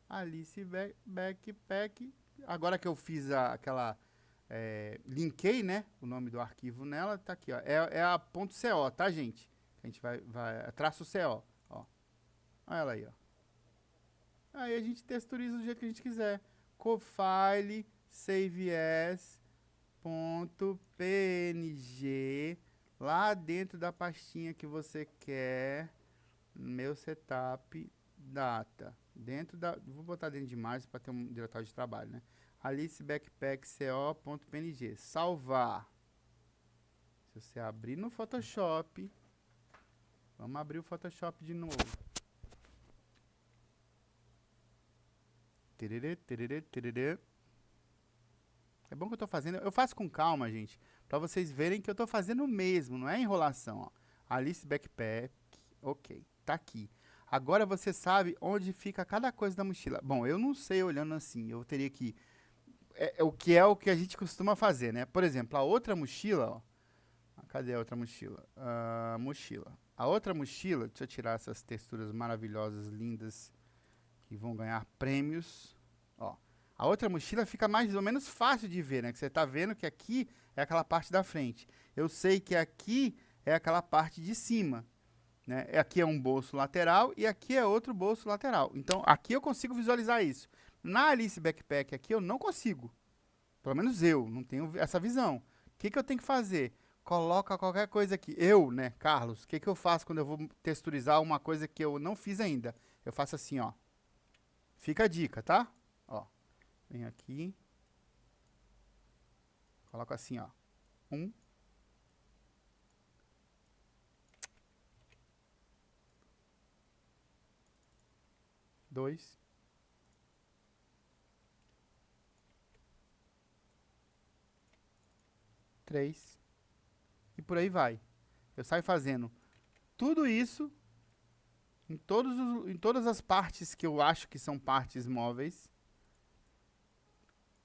Alice Backpack. Agora que eu fiz aquela... linkei, né? O nome do arquivo nela, tá aqui, ó. É a .co, tá, gente? A gente vai traço CO, ó. Olha ela aí, ó. Aí a gente texturiza do jeito que a gente quiser. Cofile, save as, .png, lá dentro da pastinha que você quer, meu setup, data. Vou botar dentro de imagem para ter um diretório de trabalho, né? Alice Backpack co.png. Salvar. Se você abrir no Photoshop, vamos abrir o Photoshop de novo. É bom que eu tô fazendo, eu faço com calma, gente, para vocês verem que eu tô fazendo mesmo, não é enrolação, ó. Alice Backpack, ok, tá aqui. Agora você sabe onde fica cada coisa da mochila. Bom, eu não sei olhando assim, eu teria que... o que a gente costuma fazer, né? Por exemplo, a outra mochila, ó. Cadê a outra mochila? Mochila. A outra mochila, deixa eu tirar essas texturas maravilhosas, lindas, que vão ganhar prêmios. Ó, a outra mochila fica mais ou menos fácil de ver, né? Que você tá vendo que aqui é aquela parte da frente. Eu sei que aqui é aquela parte de cima, né? Aqui é um bolso lateral e aqui é outro bolso lateral. Então, aqui eu consigo visualizar isso. Na Alice Backpack aqui eu não consigo. Pelo menos eu não tenho essa visão. O que eu tenho que fazer? coloca qualquer coisa aqui. Eu, né, Carlos, o que que eu faço quando eu vou texturizar uma coisa que eu não fiz ainda? Eu faço assim, ó. Fica a dica, tá? Ó, venho aqui, coloco assim, ó. 1, 2, 3 e por aí vai. Eu saio fazendo tudo isso em todas as partes que eu acho que são partes móveis.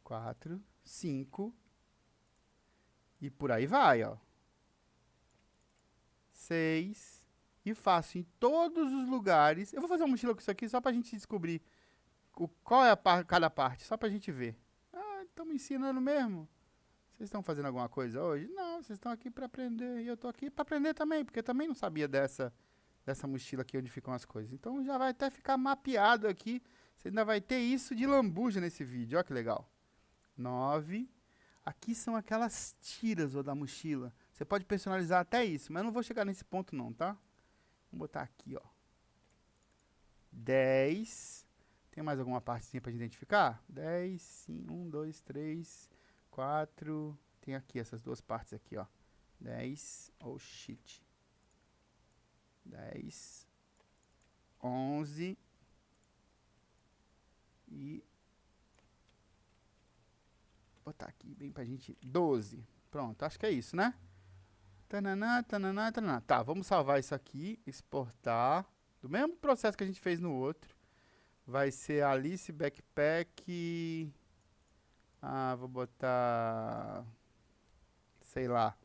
4, 5 e por aí vai, ó. 6 e faço em todos os lugares. Eu vou fazer uma mochila com isso aqui só pra gente descobrir qual é cada parte, só pra gente ver. Ah, estão me ensinando mesmo? Vocês estão fazendo alguma coisa hoje? Não, vocês estão aqui para aprender. E eu tô aqui para aprender também, porque eu também não sabia dessa mochila aqui onde ficam as coisas. Então já vai até ficar mapeado aqui. Você ainda vai ter isso de lambuja nesse vídeo. Olha que legal. 9. Aqui são aquelas tiras ó, da mochila. Você pode personalizar até isso, mas eu não vou chegar nesse ponto não, tá? Vamos botar aqui, ó. 10. Tem mais alguma partezinha para identificar? 10, sim, 1, 2, 3, 4. Tem aqui essas duas partes aqui, ó. 10. Oh, shit. 10. 11. E vou botar aqui bem pra gente. 12. Pronto, acho que é isso, né? Tananá, tananá, tananá. Tá, vamos salvar isso aqui. Exportar. Do mesmo processo que a gente fez no outro. Vai ser Alice Backpack. Ah, vou botar. Sei lá.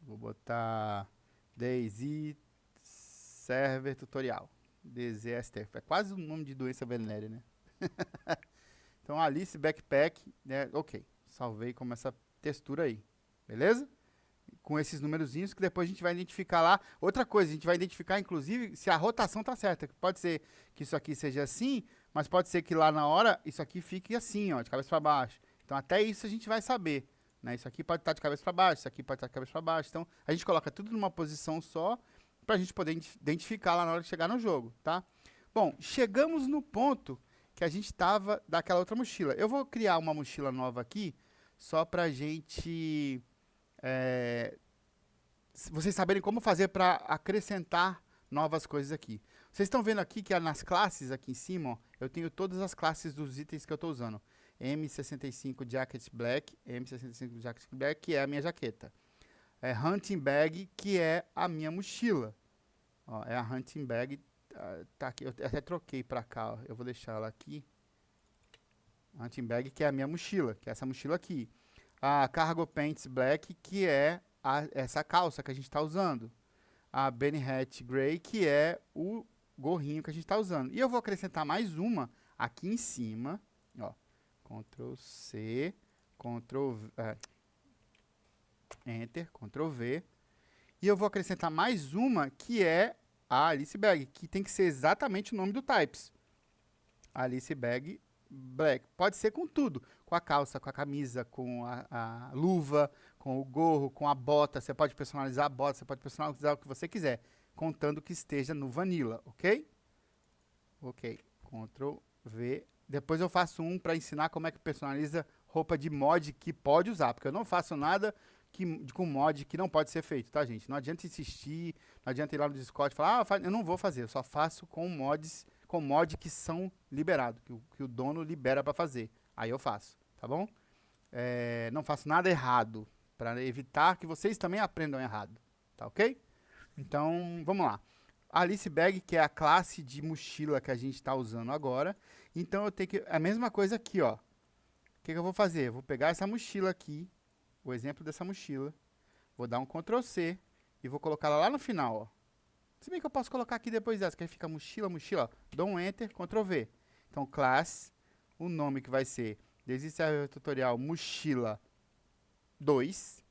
Vou botar Daisy Server Tutorial. DZSTF. É quase o nome de doença venérea, né? Então, Alice Backpack, né? Ok. Salvei como essa textura aí. Beleza? Com esses numerozinhos que depois a gente vai identificar lá. Outra coisa, a gente vai identificar, inclusive, se a rotação tá certa. Pode ser que isso aqui seja assim, mas pode ser que lá na hora isso aqui fique assim, ó, de cabeça para baixo. Então, até isso a gente vai saber. Né? Isso aqui pode estar de cabeça para baixo, isso aqui pode estar de cabeça para baixo. Então, a gente coloca tudo numa posição só para a gente poder identificar lá na hora de chegar no jogo, tá? Bom, chegamos no ponto que a gente estava daquela outra mochila. Eu vou criar uma mochila nova aqui, só para a gente... vocês saberem como fazer para acrescentar novas coisas aqui. Vocês estão vendo aqui que nas classes aqui em cima, ó, eu tenho todas as classes dos itens que eu estou usando. M65 Jacket Black, M65 Jacket Black, que é a minha jaqueta. Hunting Bag, que é a minha mochila. Ó, é a Hunting Bag, tá aqui, eu até troquei para cá, ó, eu vou deixar ela aqui. Hunting Bag, que é a minha mochila, que é essa mochila aqui. A Cargo Pants Black, que é essa calça que a gente está usando. A Benny Hat Grey, que é o gorrinho que a gente está usando. E eu vou acrescentar mais uma aqui em cima. Ó, Ctrl C, Enter, Ctrl V. E eu vou acrescentar mais uma que é a Alice Bag, que tem que ser exatamente o nome do Types. Alice Bag Black. Pode ser com tudo. Com a calça, com a camisa, com a luva, com o gorro, com a bota. Você pode personalizar a bota, você pode personalizar o que você quiser. Contando que esteja no Vanilla, ok? Ok. Ctrl V. Depois eu faço um para ensinar como é que personaliza roupa de mod que pode usar. Porque eu não faço nada com mod que não pode ser feito, tá, gente? Não adianta insistir, não adianta ir lá no Discord e falar, eu não vou fazer. Eu só faço com mods... com mod que são liberados, que o dono libera para fazer. Aí eu faço, tá bom? Não faço nada errado, para evitar que vocês também aprendam errado, tá ok? Então, vamos lá. Alice Bag, que é a classe de mochila que a gente está usando agora. Então, eu tenho que... a mesma coisa aqui, ó. O que eu vou fazer? Eu vou pegar essa mochila aqui, o exemplo dessa mochila. Vou dar um Ctrl C e vou colocar ela lá no final, ó. Se bem que eu posso colocar aqui depois dessa, que aí fica mochila, ó. Dou um Enter, Ctrl V. Então, class, o nome que vai ser Desde Server Tutorial Mochila 2.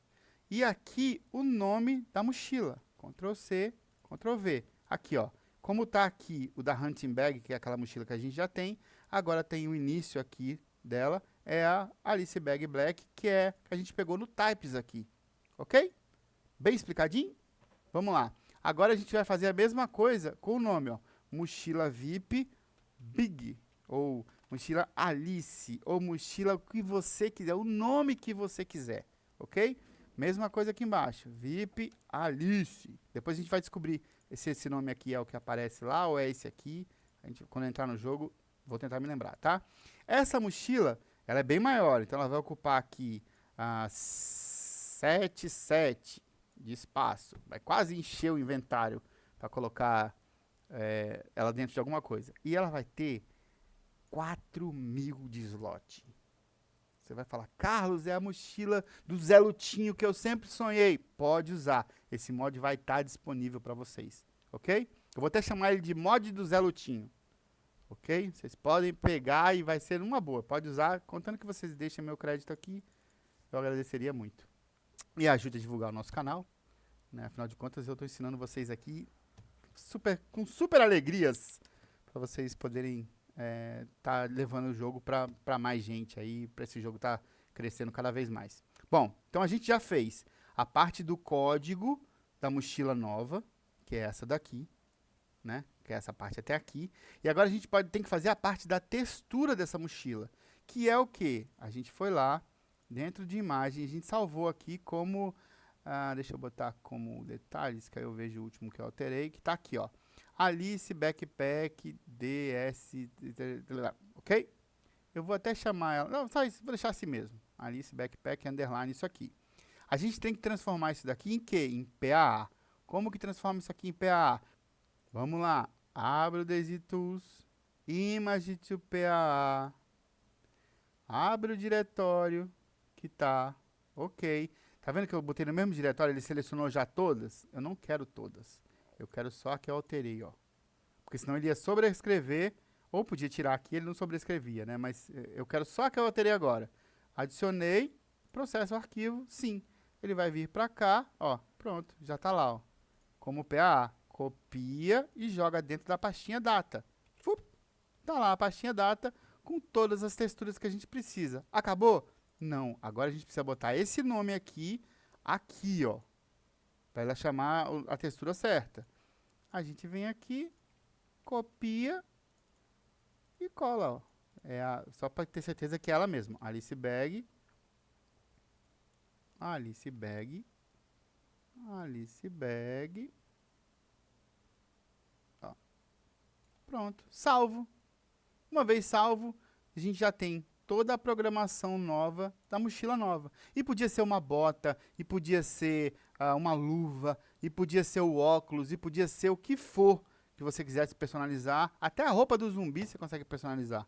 E aqui o nome da mochila. Ctrl C, Ctrl V. Aqui, ó. Como tá aqui o da Hunting Bag, que é aquela mochila que a gente já tem, agora tem o início aqui dela, é a Alice Bag Black, que é que a gente pegou no Types aqui. ok? Bem explicadinho? Vamos lá. Agora a gente vai fazer a mesma coisa com o nome, ó. Mochila VIP Big, ou mochila Alice, ou mochila o que você quiser, o nome que você quiser, ok? Mesma coisa aqui embaixo, VIP Alice. Depois a gente vai descobrir se esse nome aqui é o que aparece lá ou é esse aqui. A gente, quando entrar no jogo, vou tentar me lembrar, tá? Essa mochila, ela é bem maior, então ela vai ocupar aqui 7 de espaço. Vai quase encher o inventário para colocar ela dentro de alguma coisa. E ela vai ter 4.000 de slot. Você vai falar, Carlos, é a mochila do Zé Lutinho que eu sempre sonhei. Pode usar. Esse mod vai estar disponível para vocês, ok? Eu vou até chamar ele de mod do Zé Lutinho, ok? Vocês podem pegar e vai ser uma boa. Pode usar, contando que vocês deixem meu crédito aqui, eu agradeceria muito. E ajude a divulgar o nosso canal, né? Afinal de contas, eu estou ensinando vocês aqui com super alegrias para vocês poderem tá levando o jogo para mais gente aí, para esse jogo tá crescendo cada vez mais. Bom, então a gente já fez a parte do código da mochila nova, que é essa daqui, né? Que é essa parte até aqui. E agora a gente tem que fazer a parte da textura dessa mochila, que é o que? A gente foi lá, dentro de imagem, a gente salvou aqui como... deixa eu botar como detalhes, que aí eu vejo o último que eu alterei, que tá aqui, ó. Alice Backpack DS, ok? Eu vou até chamar ela, não, só isso, vou deixar assim mesmo. Alice Backpack underline isso aqui. A gente tem que transformar isso daqui em quê? Em PAA. Como que transforma isso aqui em PAA? Vamos lá. Abre o Daisy Tools, Image to PAA. Abre o diretório que tá, ok. Tá vendo que eu botei no mesmo diretório, ele selecionou já todas? Eu não quero todas. Eu quero só a que eu alterei, ó. Porque senão ele ia sobrescrever, ou podia tirar aqui, ele não sobrescrevia, né? Mas eu quero só a que eu alterei agora. Adicionei, processo o arquivo, sim. Ele vai vir pra cá, ó, pronto, já tá lá, ó. Como PAA. Copia e joga dentro da pastinha data. Tá lá a pastinha data com todas as texturas que a gente precisa. Acabou? Não, agora a gente precisa botar esse nome aqui, ó, para ela chamar a textura certa. A gente vem aqui, copia e cola, ó. Só para ter certeza que é ela mesma. Alice Bag, Alice Bag, Alice Bag. Ó. Pronto, salvo. Uma vez salvo, a gente já tem toda a programação nova da mochila nova. E podia ser uma bota, e podia ser uma luva, e podia ser o óculos, e podia ser o que for que você quisesse personalizar. Até a roupa do zumbi você consegue personalizar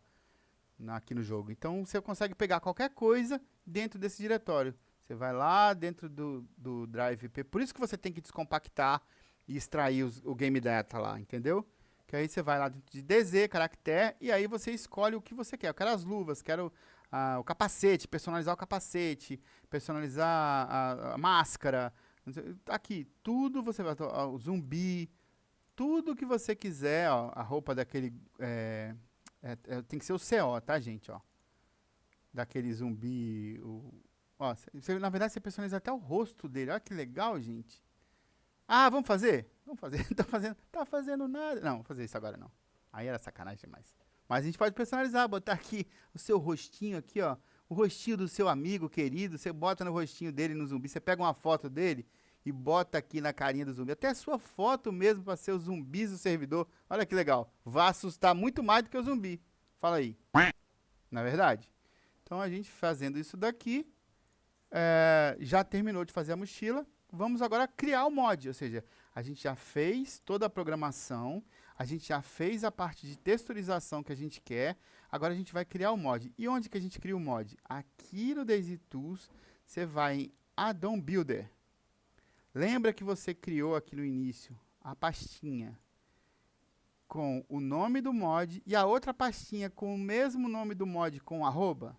aqui no jogo. Então você consegue pegar qualquer coisa dentro desse diretório. Você vai lá dentro do Drive P. Por isso que você tem que descompactar e extrair o Game Data lá, entendeu? Que aí você vai lá dentro de DZ, caractere, e aí você escolhe o que você quer. Eu quero as luvas, quero o capacete, personalizar o capacete, personalizar a máscara. Aqui, tudo você vai... O zumbi, tudo que você quiser, ó, a roupa daquele... tem que ser o CO, tá, gente? Ó, daquele zumbi... Ó, na verdade, você personaliza até o rosto dele. Olha que legal, gente. Ah, vamos fazer? Vamos fazer. Tá fazendo nada. Não, vou fazer isso agora não. Aí era sacanagem demais. Mas a gente pode personalizar, botar aqui o seu rostinho aqui, ó. O rostinho do seu amigo querido. Você bota no rostinho dele no zumbi. Você pega uma foto dele e bota aqui na carinha do zumbi. Até a sua foto mesmo para ser os zumbis do servidor. Olha que legal. Vai assustar muito mais do que o zumbi. Fala aí. Não é verdade? Então a gente fazendo isso daqui, já terminou de fazer a mochila. Vamos agora criar o mod, ou seja, a gente já fez toda a programação, a gente já fez a parte de texturização que a gente quer, agora a gente vai criar o mod. E onde que a gente cria o mod? Aqui no Daisy Tools, você vai em Addon Builder. Lembra que você criou aqui no início a pastinha com o nome do mod e a outra pastinha com o mesmo nome do mod com arroba?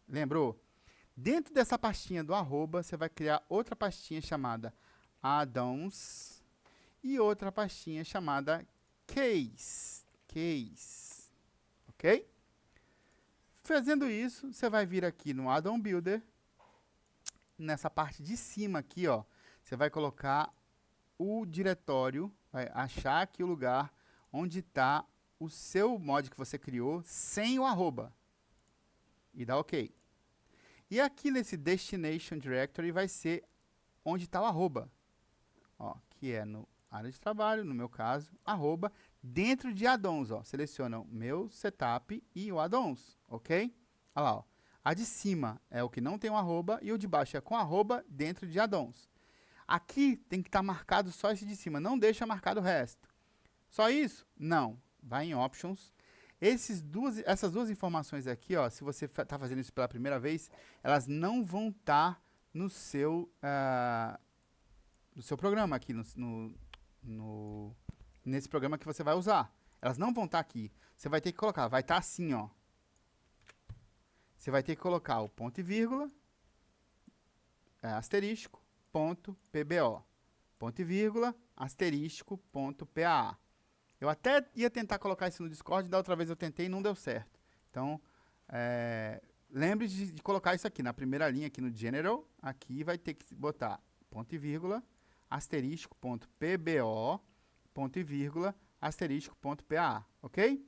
Lembrou? Dentro dessa pastinha do arroba, você vai criar outra pastinha chamada addons e outra pastinha chamada case. Ok? Fazendo isso, você vai vir aqui no Addon Builder nessa parte de cima aqui, ó, você vai colocar o diretório, vai achar aqui o lugar onde está o seu mod que você criou sem o arroba. E dá OK. E aqui nesse Destination Directory vai ser onde está o arroba. Ó, que é no área de trabalho, no meu caso, arroba, dentro de addons, ó. Seleciona o meu setup e o addons, ok? Olha lá, ó. A de cima é o que não tem um arroba e o de baixo é com arroba dentro de addons. Aqui tem que estar marcado só esse de cima, não deixa marcado o resto. Só isso? Não. Vai em Options. Essas duas informações aqui, ó, se você está fazendo isso pela primeira vez, elas não vão estar no seu programa aqui, nesse programa que você vai usar. Elas não vão estar aqui. Você vai ter que colocar, vai estar assim, ó. Você vai ter que colocar o ponto e vírgula, asterisco, ponto, PBO. Ponto e vírgula, asterisco, ponto, PAA. Eu até ia tentar colocar isso no Discord, da outra vez eu tentei e não deu certo. Então, lembre de colocar isso aqui, na primeira linha, aqui no General, aqui vai ter que botar ponto e vírgula, asterisco, ponto, PBO, ponto e vírgula, asterisco, ponto, PAA, ok?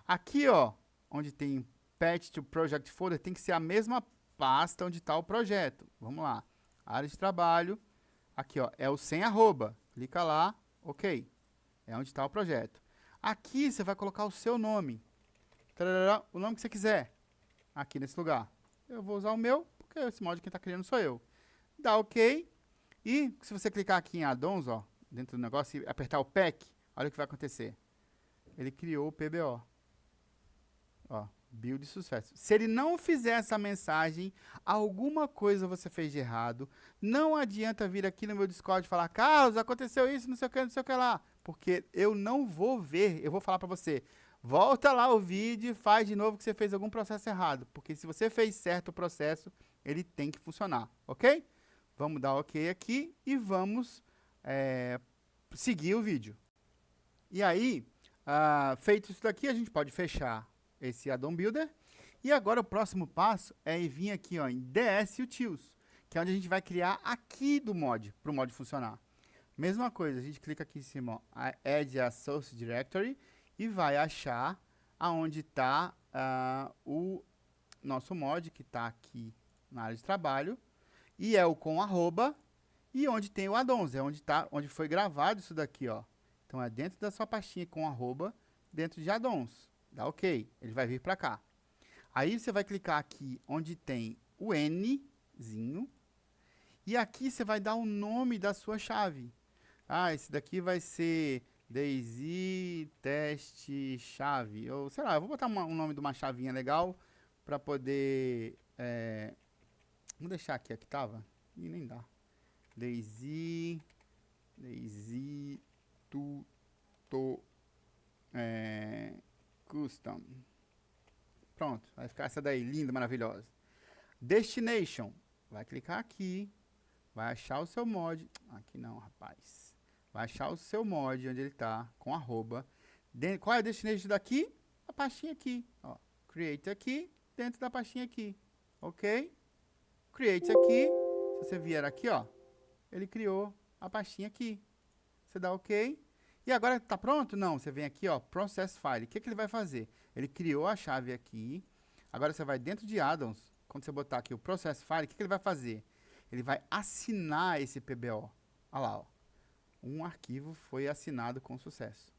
Aqui, ó, onde tem Patch to Project Folder, tem que ser a mesma pasta onde está o projeto. Vamos lá. Área de trabalho. Aqui, ó, é o sem arroba. Clica lá, ok. É onde está o projeto. Aqui você vai colocar o seu nome. Tarará, o nome que você quiser. Aqui nesse lugar. Eu vou usar o meu, porque esse mod quem está criando sou eu. Dá ok. E se você clicar aqui em addons, ó, dentro do negócio, e apertar o pack, olha o que vai acontecer. Ele criou o PBO. Ó, build sucesso. Se ele não fizer essa mensagem, alguma coisa você fez de errado. Não adianta vir aqui no meu Discord e falar, Carlos, aconteceu isso, não sei o que lá. Porque eu não vou ver, eu vou falar para você, volta lá o vídeo e faz de novo que você fez algum processo errado. Porque se você fez certo o processo, ele tem que funcionar, ok? Vamos dar ok aqui e vamos seguir o vídeo. E aí, feito isso daqui, a gente pode fechar esse addon builder. E agora o próximo passo é vir aqui, ó, em DS Utils, que é onde a gente vai criar aqui do mod, para o mod funcionar. Mesma coisa, a gente clica aqui em cima, ó, Add a Source Directory, e vai achar aonde está o nosso mod, que está aqui na área de trabalho, e é o com arroba, e onde tem o addons, é onde foi gravado isso daqui, ó. Então é dentro da sua pastinha com arroba, dentro de addons. Dá ok, ele vai vir para cá. Aí você vai clicar aqui onde tem o Nzinho, e aqui você vai dar o nome da sua chave. Esse daqui vai ser Daisy Teste Chave, ou sei lá, eu vou botar um nome de uma chavinha legal para poder... vou deixar aqui a que tava, e nem dá. Daisy Custom. Pronto, vai ficar essa daí, linda, maravilhosa. Destination, vai clicar aqui, vai achar o seu mod. Aqui não, rapaz. Vai achar o seu mod, onde ele está, com arroba. Qual é a destination daqui? A pastinha aqui. Ó. Create aqui, dentro da pastinha aqui. Ok? Create aqui. Se você vier aqui, ó, ele criou a pastinha aqui. Você dá ok. E agora está pronto? Não, você vem aqui, ó, Process File. O que ele vai fazer? Ele criou a chave aqui. Agora você vai dentro de addons. Quando você botar aqui o Process File, o que ele vai fazer? Ele vai assinar esse PBO. Olha lá, ó. Um arquivo foi assinado com sucesso.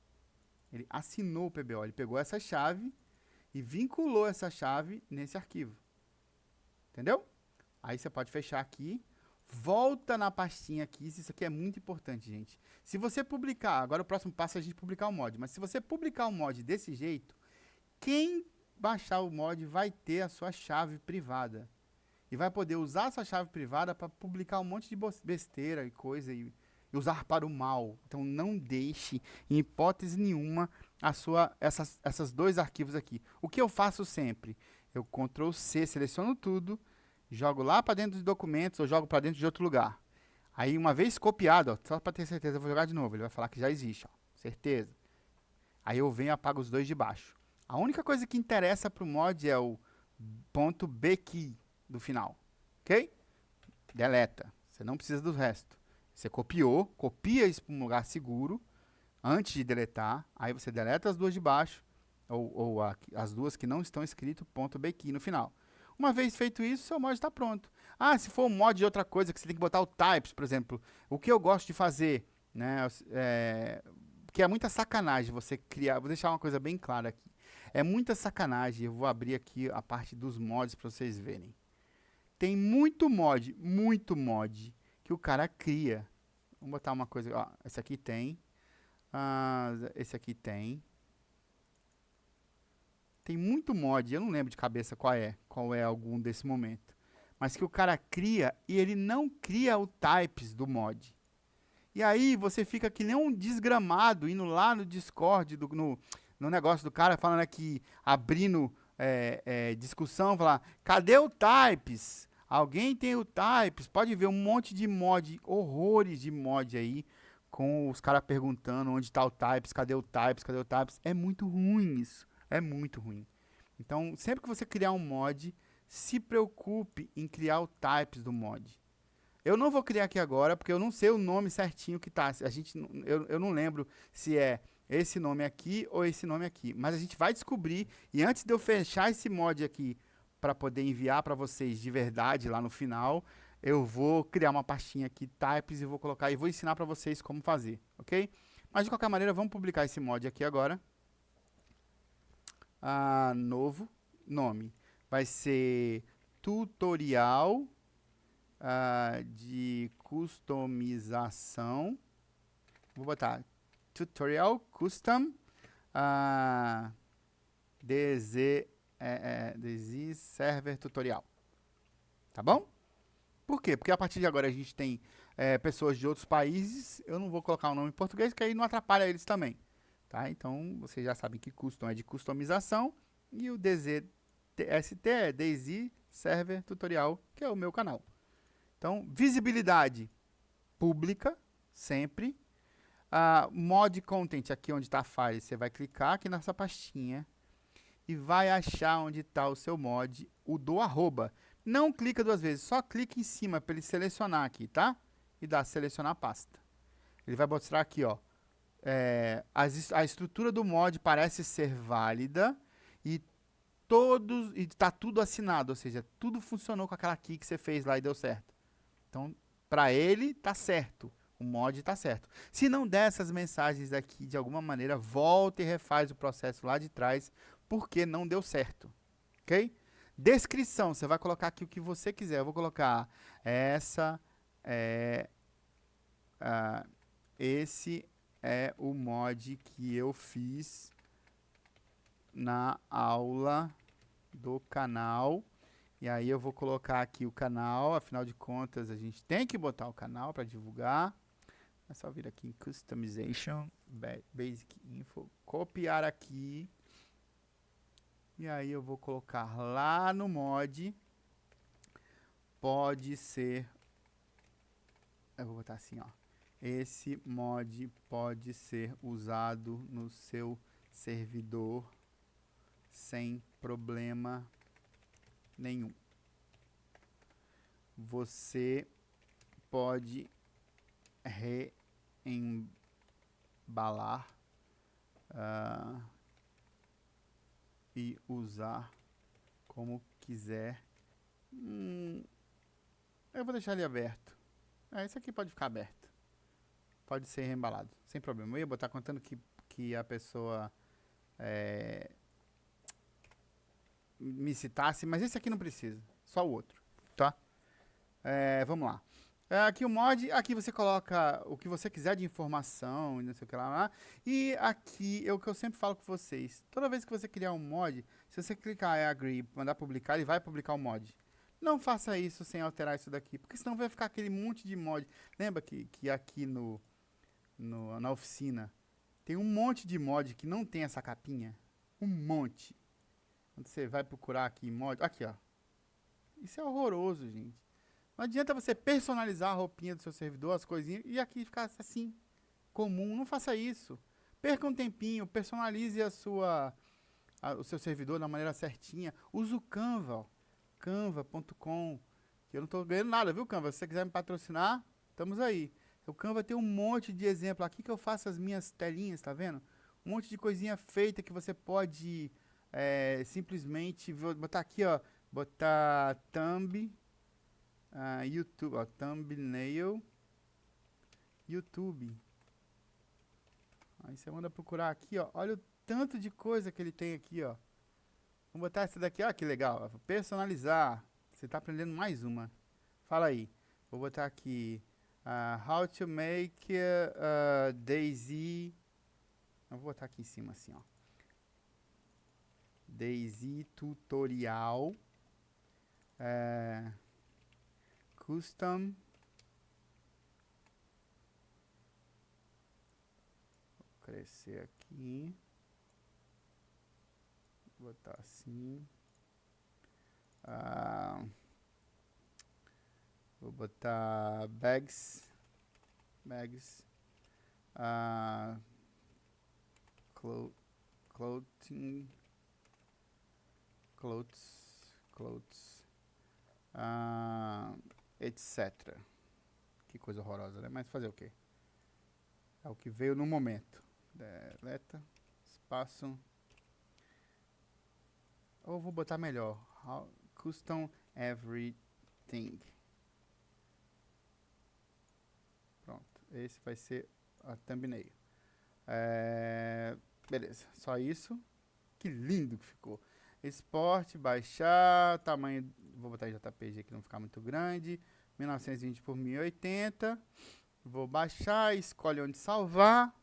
Ele assinou o PBO. Ele pegou essa chave e vinculou essa chave nesse arquivo. Entendeu? Aí você pode fechar aqui. Volta na pastinha aqui, isso aqui é muito importante, gente. Se você publicar, agora o próximo passo é a gente publicar o mod, mas se você publicar o mod desse jeito, quem baixar o mod vai ter a sua chave privada. E vai poder usar essa chave privada para publicar um monte de besteira e coisa e usar para o mal. Então não deixe, em hipótese nenhuma, essas dois arquivos aqui. O que eu faço sempre? Eu Ctrl C, seleciono tudo, jogo lá para dentro de documentos ou jogo para dentro de outro lugar. Aí, uma vez copiado, ó, só para ter certeza, eu vou jogar de novo. Ele vai falar que já existe, ó, certeza. Aí eu venho e apago os dois de baixo. A única coisa que interessa para o mod é o .bkey do final, ok? deleta. Você não precisa do resto. Você copiou, copia isso para um lugar seguro antes de deletar. Aí você deleta as duas de baixo ou as duas que não estão escrito .bq no final. Uma vez feito isso, seu mod está pronto. Ah, se for um mod de outra coisa que você tem que botar o types, por exemplo, o que eu gosto de fazer, né, que é muita sacanagem você criar, vou deixar uma coisa bem clara aqui. É muita sacanagem, eu vou abrir aqui a parte dos mods para vocês verem. Tem muito mod que o cara cria. Vamos botar uma coisa, ó, esse aqui tem, esse aqui tem. Tem muito mod, eu não lembro de cabeça qual é algum desse momento. Mas que o cara cria e ele não cria o types do mod. E aí você fica que nem um desgramado indo lá no Discord, no negócio do cara, falando aqui, abrindo discussão, falar, cadê o types? Alguém tem o types? Pode ver um monte de mod, horrores de mod aí, com os caras perguntando onde está o types, cadê o types, cadê o types. É muito ruim isso. É muito ruim. Então, sempre que você criar um mod, se preocupe em criar o types do mod. Eu não vou criar aqui agora, porque eu não sei o nome certinho que tá. Eu não lembro se é esse nome aqui ou esse nome aqui. Mas a gente vai descobrir. E antes de eu fechar esse mod aqui para poder enviar para vocês de verdade lá no final, eu vou criar uma pastinha aqui, types, e vou colocar e vou ensinar para vocês como fazer, ok? Mas de qualquer maneira, vamos publicar esse mod aqui agora. Novo nome vai ser tutorial de customização. Vou botar tutorial custom DZ server tutorial, tá bom? Por quê? Porque a partir de agora a gente tem pessoas de outros países. Eu não vou colocar o nome em português, que aí não atrapalha eles também. Tá? Então, vocês já sabem que custom é de customização e o DZST é DZ Server Tutorial, que é o meu canal. Então, visibilidade pública, sempre. Mod Content, aqui onde está a file, você vai clicar aqui nessa pastinha e vai achar onde está o seu mod, o do arroba. Não clica duas vezes, só clica em cima para ele selecionar aqui, tá? E dá selecionar a pasta. Ele vai mostrar aqui, ó. A estrutura do mod parece ser válida e está tudo assinado, ou seja, tudo funcionou com aquela key que você fez lá e deu certo. Então, para ele, tá certo. O mod tá certo. Se não der essas mensagens aqui, de alguma maneira, volta e refaz o processo lá de trás, porque não deu certo. Ok? Descrição, você vai colocar aqui o que você quiser. Eu vou colocar esse é o mod que eu fiz na aula do canal. E aí eu vou colocar aqui o canal, afinal de contas a gente tem que botar o canal para divulgar. É só vir aqui em Customization, Basic Info, copiar aqui. E aí eu vou colocar lá no mod. Pode ser, eu vou botar assim, ó. Esse mod pode ser usado no seu servidor sem problema nenhum. Você pode reembalar e usar como quiser. Eu vou deixar ele aberto. Esse aqui pode ficar aberto. Pode ser reembalado, sem problema. Eu ia botar contando que a pessoa me citasse, mas esse aqui não precisa, só o outro, tá? Vamos lá. Aqui o mod, aqui você coloca o que você quiser de informação, não sei o que lá. E aqui é o que eu sempre falo com vocês. Toda vez que você criar um mod, se você clicar em agree, mandar publicar, ele vai publicar o mod. Não faça isso sem alterar isso daqui, porque senão vai ficar aquele monte de mod. Lembra que aqui na oficina tem um monte de mod que não tem essa capinha? Um monte. Quando você vai procurar aqui em mod, aqui ó. Isso é horroroso, gente. Não adianta você personalizar a roupinha do seu servidor, as coisinhas, e aqui ficar assim, comum. Não faça isso. Perca um tempinho, personalize o seu servidor da maneira certinha. Use o Canva, canva.com. Que eu não tô ganhando nada, viu, Canva? Se você quiser me patrocinar, estamos aí. O Canva tem um monte de exemplo. Aqui que eu faço as minhas telinhas, tá vendo? Um monte de coisinha feita que você pode simplesmente... Vou botar aqui, ó. Botar thumb... YouTube, ó. Thumbnail... YouTube. Aí você manda procurar aqui, ó. Olha o tanto de coisa que ele tem aqui, ó. Vamos botar essa daqui, ó, que legal. Personalizar. Você tá aprendendo mais uma. Fala aí. Vou botar aqui. How to make Daisy. Eu vou botar aqui em cima assim, ó. Daisy tutorial. Custom. Vou crescer aqui. Vou botar assim. Vou botar bags. Clothing. Clothes. Etc. Que coisa horrorosa, né? Mas fazer o quê? É o que veio no momento. Deleta. Espaço. Ou vou botar melhor. Custom everything. Pronto. Esse vai ser a thumbnail. Beleza. Só isso. Que lindo que ficou. Export, baixar, tamanho, vou botar JPG aqui, não ficar muito grande, 1920 por 1080, vou baixar, escolhe onde salvar,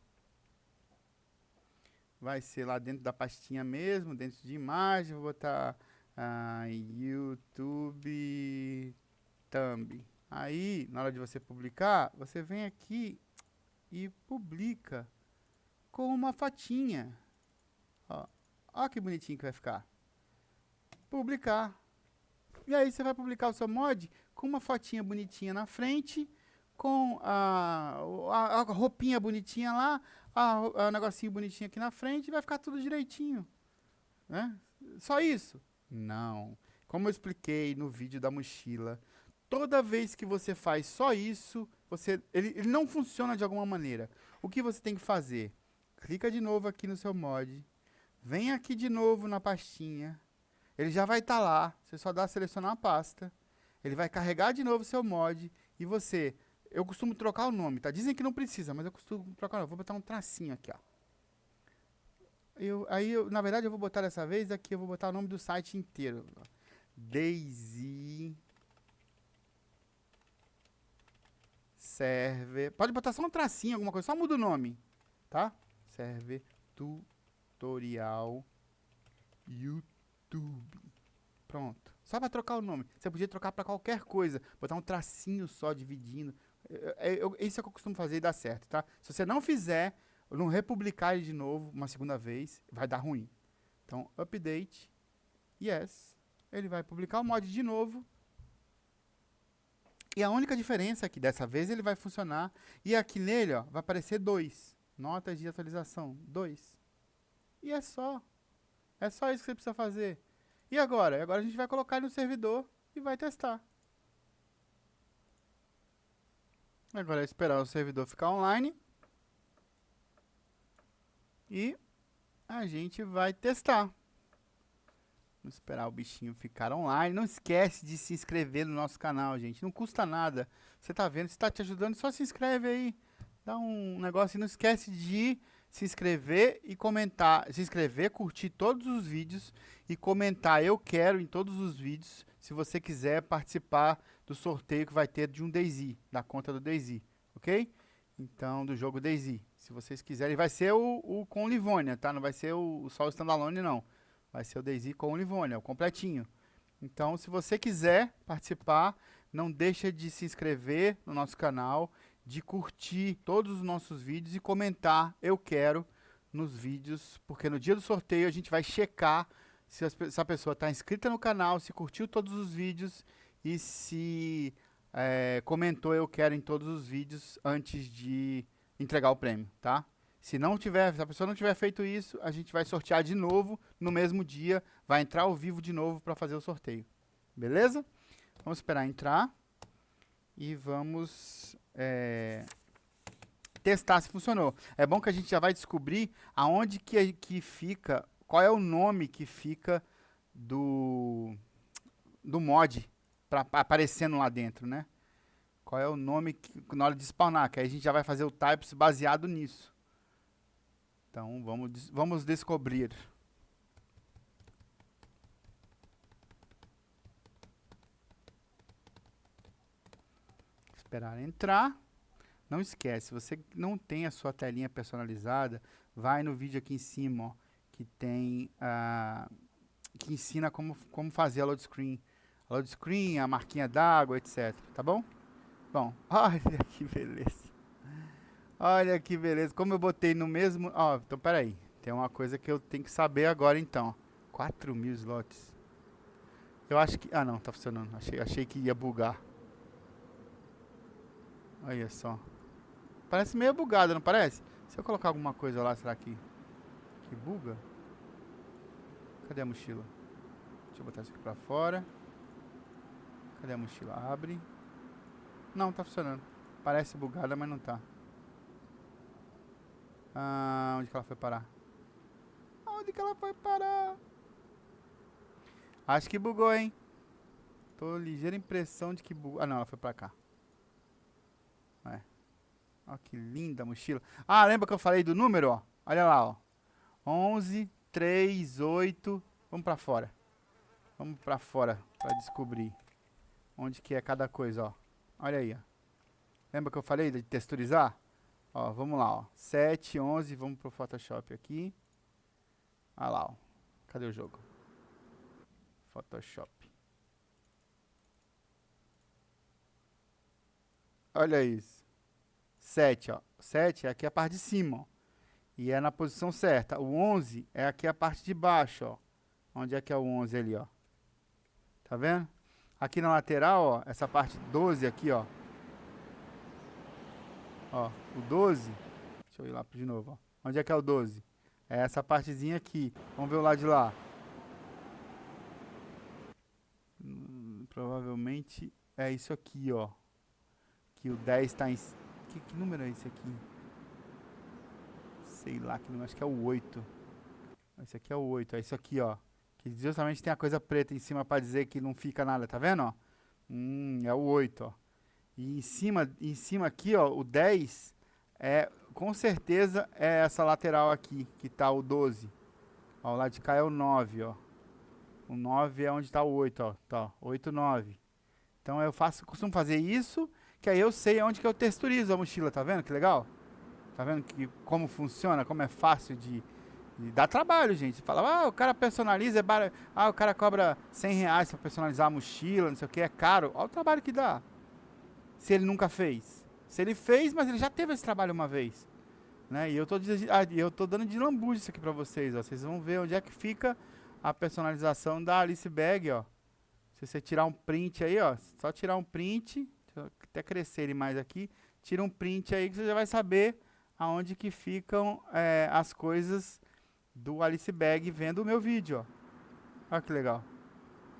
vai ser lá dentro da pastinha mesmo, dentro de imagem, vou botar YouTube Thumb. Aí, na hora de você publicar, você vem aqui e publica com uma fotinha. Ó que bonitinho que vai ficar. Publicar. E aí você vai publicar o seu mod com uma fotinha bonitinha na frente, com a roupinha bonitinha lá, o negocinho bonitinho aqui na frente, e vai ficar tudo direitinho. Né? Só isso? Não. Como eu expliquei no vídeo da mochila, toda vez que você faz só isso, ele não funciona de alguma maneira. O que você tem que fazer? Clica de novo aqui no seu mod, vem aqui de novo na pastinha, ele já vai estar lá, você só dá a selecionar a pasta, ele vai carregar de novo o seu mod, e eu costumo trocar o nome, tá? Dizem que não precisa, mas eu costumo trocar o nome, vou botar um tracinho aqui, ó. Na verdade, eu vou botar dessa vez aqui, eu vou botar o nome do site inteiro. Daisy Server, pode botar só um tracinho, alguma coisa, só muda o nome, tá? Server tutorial YouTube. Pronto. Só para trocar o nome. Você podia trocar para qualquer coisa. Botar um tracinho só dividindo. Isso é o que eu costumo fazer e dá certo, tá? Se você não fizer, não republicar ele de novo uma segunda vez, vai dar ruim. Então, update. Yes. Ele vai publicar o mod de novo. E a única diferença é que dessa vez ele vai funcionar. E aqui nele, ó, vai aparecer 2. Notas de atualização. 2. E é só. É só isso que você precisa fazer. E agora? Agora a gente vai colocar no servidor e vai testar. Agora é esperar o servidor ficar online. E a gente vai testar. Vamos esperar o bichinho ficar online. Não esquece de se inscrever no nosso canal, gente. Não custa nada. Você tá vendo? Se tá te ajudando, só se inscreve aí. Dá um negócio e não esquece de se inscrever e comentar. Se inscrever, curtir todos os vídeos e comentar eu quero em todos os vídeos, se você quiser participar do sorteio que vai ter de um Daisy, da conta do Daisy, ok? Então, do jogo Daisy. Se vocês quiserem, vai ser o com Livônia, tá? Não vai ser só o standalone, não. Vai ser o Daisy com Livônia, o completinho. Então, se você quiser participar, não deixa de se inscrever no nosso canal, de curtir todos os nossos vídeos e comentar eu quero nos vídeos, porque no dia do sorteio a gente vai checar se a pessoa está inscrita no canal, se curtiu todos os vídeos e se comentou eu quero em todos os vídeos antes de entregar o prêmio, tá? Se a pessoa não tiver feito isso, a gente vai sortear de novo no mesmo dia, vai entrar ao vivo de novo para fazer o sorteio. Beleza? Vamos esperar entrar e vamos testar se funcionou. É bom que a gente já vai descobrir aonde que fica, qual é o nome que fica do mod aparecendo lá dentro, né? Qual é o nome que, na hora de spawnar, que aí a gente já vai fazer o types baseado nisso. Então, vamos descobrir. Esperar entrar. Não esquece, se você não tem a sua telinha personalizada, vai no vídeo aqui em cima, ó, que tem que ensina como fazer a load screen. A load screen, a marquinha d'água, etc. Tá bom? Bom, olha que beleza. Olha que beleza. Como eu botei no mesmo... Ó, então peraí. Tem uma coisa que eu tenho que saber agora então. 4.000 slots. Eu acho que... Ah, não, tá funcionando. Achei que ia bugar. Olha só. Parece meio bugado, não parece? Se eu colocar alguma coisa lá, será que buga? Cadê a mochila? Deixa eu botar isso aqui pra fora. Cadê a mochila? Abre. Não, tá funcionando. Parece bugada, mas não tá. Onde que ela foi parar? Onde que ela foi parar? Acho que bugou, hein? Tô ligeira impressão de que bugou. Ah, não, ela foi pra cá. É. Ó, que linda a mochila. Ah, lembra que eu falei do número, ó? Olha lá, ó. 11, 3, 8. Vamos pra fora. Vamos pra fora pra descobrir onde que é cada coisa, ó. Olha aí, ó. Lembra que eu falei de texturizar? Ó, vamos lá, ó. 7, 11, vamos pro Photoshop aqui. Olha lá, ó. Cadê o jogo? Photoshop. Olha isso. 7, ó. 7 é aqui a parte de cima, ó. E é na posição certa. O 11 é aqui a parte de baixo, ó. Onde é que é o 11 ali, ó? Tá vendo? Aqui na lateral, ó, essa parte 12 aqui, ó. Ó, o 12. Deixa eu ir lá de novo, ó. Onde é que é o 12? É essa partezinha aqui. Vamos ver o lado de lá. Provavelmente é isso aqui, ó. Que o 10 tá em... Que número é esse aqui? Sei lá que número. Acho que é o 8. Esse aqui é o 8. É isso aqui, ó. Que justamente tem a coisa preta em cima pra dizer que não fica nada. Tá vendo, ó? É o 8, ó. E em cima aqui, ó, o 10 com certeza é essa lateral aqui, que tá o 12. Ó, o lado de cá é o 9, ó. O 9 é onde tá o 8, ó. Tá, 8, 9. Então eu costumo fazer isso, que aí eu sei onde que eu texturizo a mochila, tá vendo que legal? Tá vendo como funciona, como é fácil de dar trabalho, gente. Fala, o cara personaliza, o cara cobra R$ 100 pra personalizar a mochila, não sei o que, é caro. Olha o trabalho que dá. Se ele nunca fez. Se ele fez, mas ele já teve esse trabalho uma vez. Né? E eu tô dando de lambuja isso aqui pra vocês, ó. Vocês vão ver onde é que fica a personalização da Alice Bag, ó. Se você tirar um print aí, ó. Só tirar um print. Deixa eu até crescer ele mais aqui. Tira um print aí que você já vai saber aonde que ficam as coisas do Alice Bag vendo o meu vídeo, ó. Olha que legal.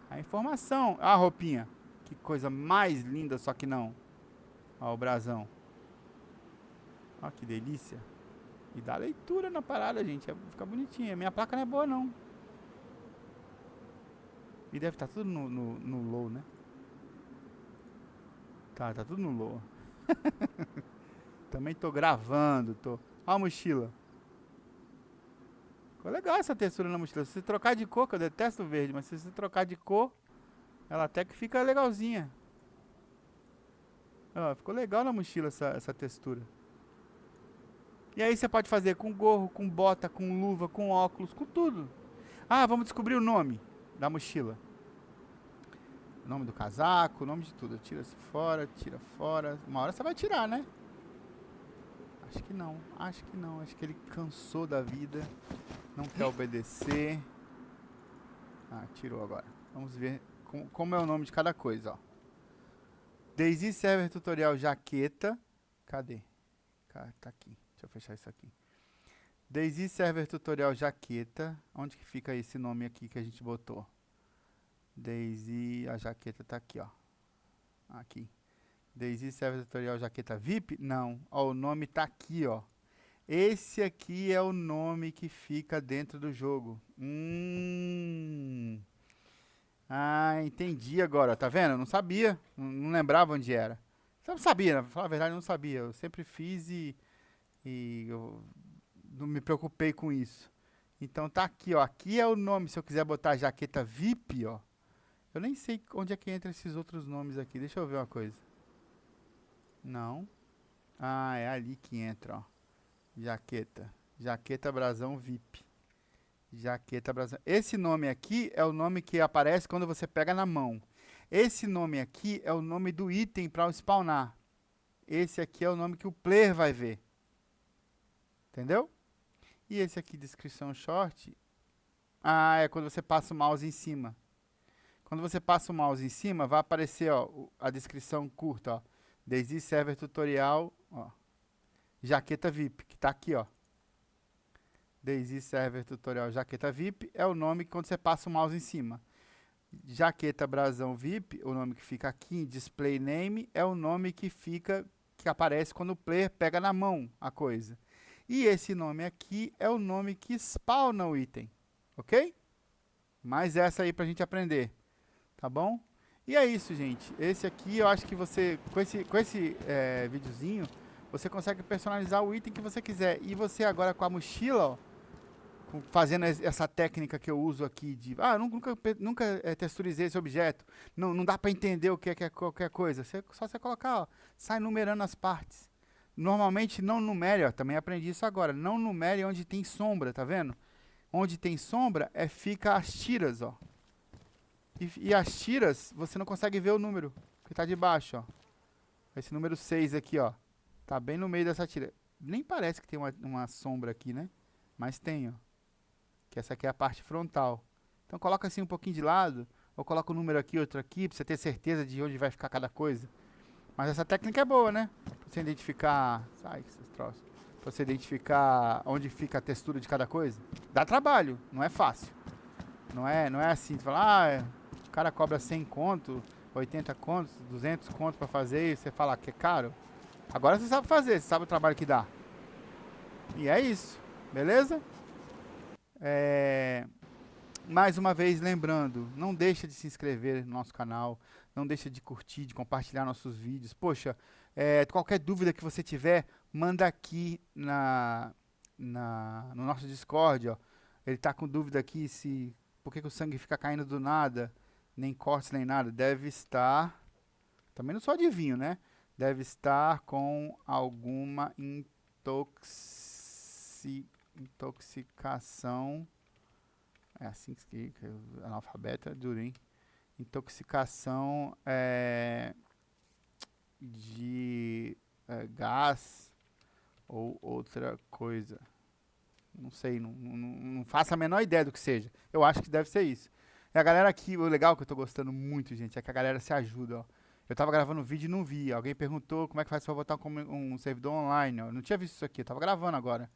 A informação. Ah, a roupinha. Que coisa mais linda, só que não. Ó, o brasão. Ó, que delícia. E dá leitura na parada, gente. Fica bonitinha. Minha placa não é boa, não. E deve estar tudo no low, né? Tá tudo no low. Também tô gravando, Ó a mochila. Ficou legal essa textura na mochila. Se você trocar de cor, que eu detesto o verde, mas se você trocar de cor, ela até que fica legalzinha. Ó, ficou legal na mochila essa textura. E aí você pode fazer com gorro, com bota, com luva, com óculos, com tudo. Ah, vamos descobrir o nome da mochila. O nome do casaco, o nome de tudo. Tira fora, tira fora. Uma hora você vai tirar, né? Acho que não. Acho que ele cansou da vida. Não quer obedecer. Ah, tirou agora. Vamos ver como é o nome de cada coisa, ó. Daisy Server Tutorial Jaqueta. Cadê? Tá aqui. Deixa eu fechar isso aqui. Daisy Server Tutorial Jaqueta. Onde que fica esse nome aqui que a gente botou? Daisy, a jaqueta tá aqui, ó. Aqui. Daisy Server Tutorial Jaqueta VIP? Não. Ó, o nome tá aqui, ó. Esse aqui é o nome que fica dentro do jogo. Ah, entendi agora. Tá vendo? Eu não sabia. Não lembrava onde era. Eu não sabia, pra falar a verdade, eu não sabia. Eu sempre fiz e eu não me preocupei com isso. Então tá aqui, ó. Aqui é o nome. Se eu quiser botar jaqueta VIP, ó. Eu nem sei onde é que entra esses outros nomes aqui. Deixa eu ver uma coisa. Não. Ah, é ali que entra, ó. Jaqueta. Jaqueta brasão VIP. Jaqueta brasão. Esse nome aqui é o nome que aparece quando você pega na mão. Esse nome aqui é o nome do item para spawnar. Esse aqui é o nome que o player vai ver. Entendeu? E esse aqui, descrição short. Ah, é quando você passa o mouse em cima. Quando você passa o mouse em cima, vai aparecer, ó, a descrição curta, ó. Daisy Server Tutorial, ó. Jaqueta VIP, que tá aqui, ó. Daisy Server Tutorial Jaqueta VIP é o nome quando você passa o mouse em cima. Jaqueta Brasão VIP, o nome que fica aqui em Display Name, é o nome que fica, que aparece quando o player pega na mão a coisa. E esse nome aqui é o nome que spawna o item, ok? Mais essa aí pra gente aprender, tá bom? E é isso, gente. Esse aqui, eu acho que você, com esse videozinho, você consegue personalizar o item que você quiser. E você agora com a mochila, ó, fazendo essa técnica que eu uso aqui de... Ah, nunca texturizei esse objeto. Não dá para entender o que é qualquer coisa. Só você colocar, ó, sai numerando as partes. Normalmente não numere, ó, também aprendi isso agora. Não numere onde tem sombra, tá vendo? Onde tem sombra, fica as tiras, ó. E as tiras, você não consegue ver o número, que tá de baixo, ó. Esse número 6 aqui, ó. Tá bem no meio dessa tira. Nem parece que tem uma sombra aqui, né? Mas tem, ó. Que essa aqui é a parte frontal. Então coloca assim um pouquinho de lado, ou coloca um número aqui, outro aqui, pra você ter certeza de onde vai ficar cada coisa. Mas essa técnica é boa, né? Pra você identificar... Sai, esses troços. Pra você identificar onde fica a textura de cada coisa. Dá trabalho, não é fácil. Não é assim, você fala, o cara cobra 100 conto, 80 contos, 200 conto pra fazer, e você fala que é caro. Agora você sabe fazer, você sabe o trabalho que dá. E é isso, beleza? Mais uma vez lembrando, não deixa de se inscrever no nosso canal, não deixa de curtir, de compartilhar nossos vídeos. Poxa, qualquer dúvida que você tiver, manda aqui no nosso Discord, ó. Ele tá com dúvida aqui se por que o sangue fica caindo do nada, nem cortes nem nada. Deve estar, também não sou adivinho, né? Deve estar com alguma intoxicação. É assim que analfabeto é duro, hein? Intoxicação de gás ou outra coisa. Não sei, não faço a menor ideia do que seja. Eu acho que deve ser isso. E a galera aqui, o legal que eu tô gostando muito, gente, é que a galera se ajuda, ó. Eu tava gravando um vídeo e não vi. Alguém perguntou como é que faz pra botar um servidor online, ó. Eu não tinha visto isso aqui, eu tava gravando agora.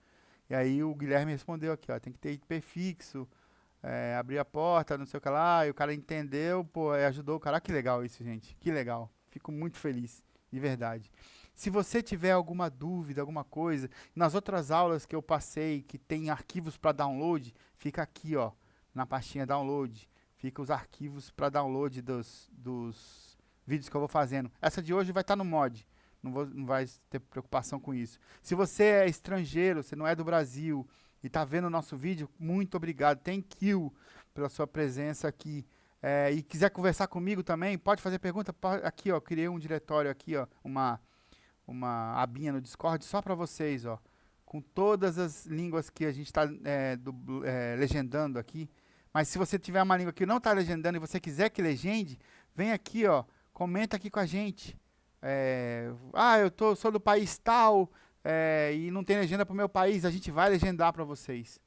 E aí o Guilherme respondeu aqui, ó, tem que ter IP fixo, abrir a porta, não sei o que lá, e o cara entendeu, pô, ajudou o cara. Ah, que legal isso, gente, que legal. Fico muito feliz, de verdade. Se você tiver alguma dúvida, alguma coisa, nas outras aulas que eu passei, que tem arquivos para download, fica aqui, ó, na pastinha download. Fica os arquivos para download dos vídeos que eu vou fazendo. Essa de hoje vai estar no mod. Não vai ter preocupação com isso. Se você é estrangeiro, você não é do Brasil e está vendo o nosso vídeo, muito obrigado. Thank you pela sua presença aqui. E quiser conversar comigo também, pode fazer pergunta. Aqui, ó, criei um diretório aqui, ó, uma abinha no Discord só para vocês, ó, com todas as línguas que a gente está legendando aqui. Mas se você tiver uma língua que não está legendando e você quiser que legende, vem aqui, ó, comenta aqui com a gente. Eu sou do país tal e não tem legenda para o meu país, a gente vai legendar para vocês,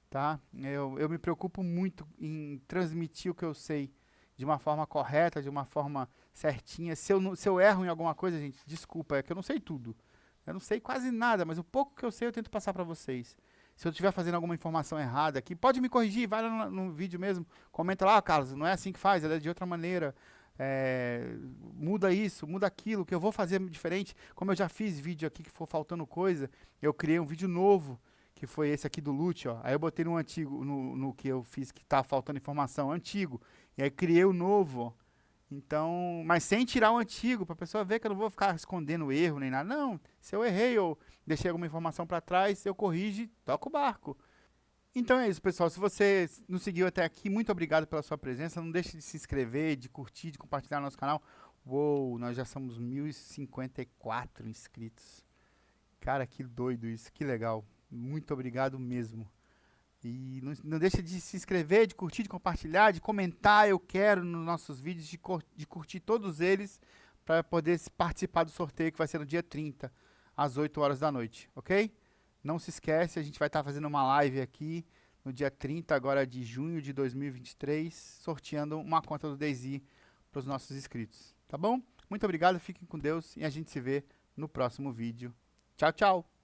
tá? Eu me preocupo muito em transmitir o que eu sei de uma forma correta, de uma forma certinha. Se eu erro em alguma coisa, gente, desculpa, é que eu não sei tudo. Eu não sei quase nada, mas o pouco que eu sei eu tento passar para vocês. Se eu estiver fazendo alguma informação errada aqui, pode me corrigir, vai lá no vídeo mesmo, comenta lá, Carlos, não é assim que faz, é de outra maneira. muda isso, muda aquilo, que eu vou fazer diferente. Como eu já fiz vídeo aqui que for faltando coisa, eu criei um vídeo novo, que foi esse aqui do Lute, ó. Aí eu botei no antigo, no que eu fiz que tá faltando informação, antigo. E aí criei o novo, ó. Então, mas sem tirar o antigo, para a pessoa ver que eu não vou ficar escondendo erro nem nada. Não, se eu errei ou deixei alguma informação para trás, eu corrijo e toco o barco. Então é isso, pessoal. Se você nos seguiu até aqui, muito obrigado pela sua presença. Não deixe de se inscrever, de curtir, de compartilhar nosso canal. Uou, nós já somos 1054 inscritos. Cara, que doido isso, que legal. Muito obrigado mesmo. E não deixe de se inscrever, de curtir, de compartilhar, de comentar, eu quero, nos nossos vídeos, de curtir todos eles, para poder participar do sorteio que vai ser no dia 30, às 8 horas da noite, ok? Não se esquece, a gente vai estar fazendo uma live aqui no dia 30, agora de junho de 2023, sorteando uma conta do DayZ para os nossos inscritos, tá bom? Muito obrigado, fiquem com Deus e a gente se vê no próximo vídeo. Tchau, tchau!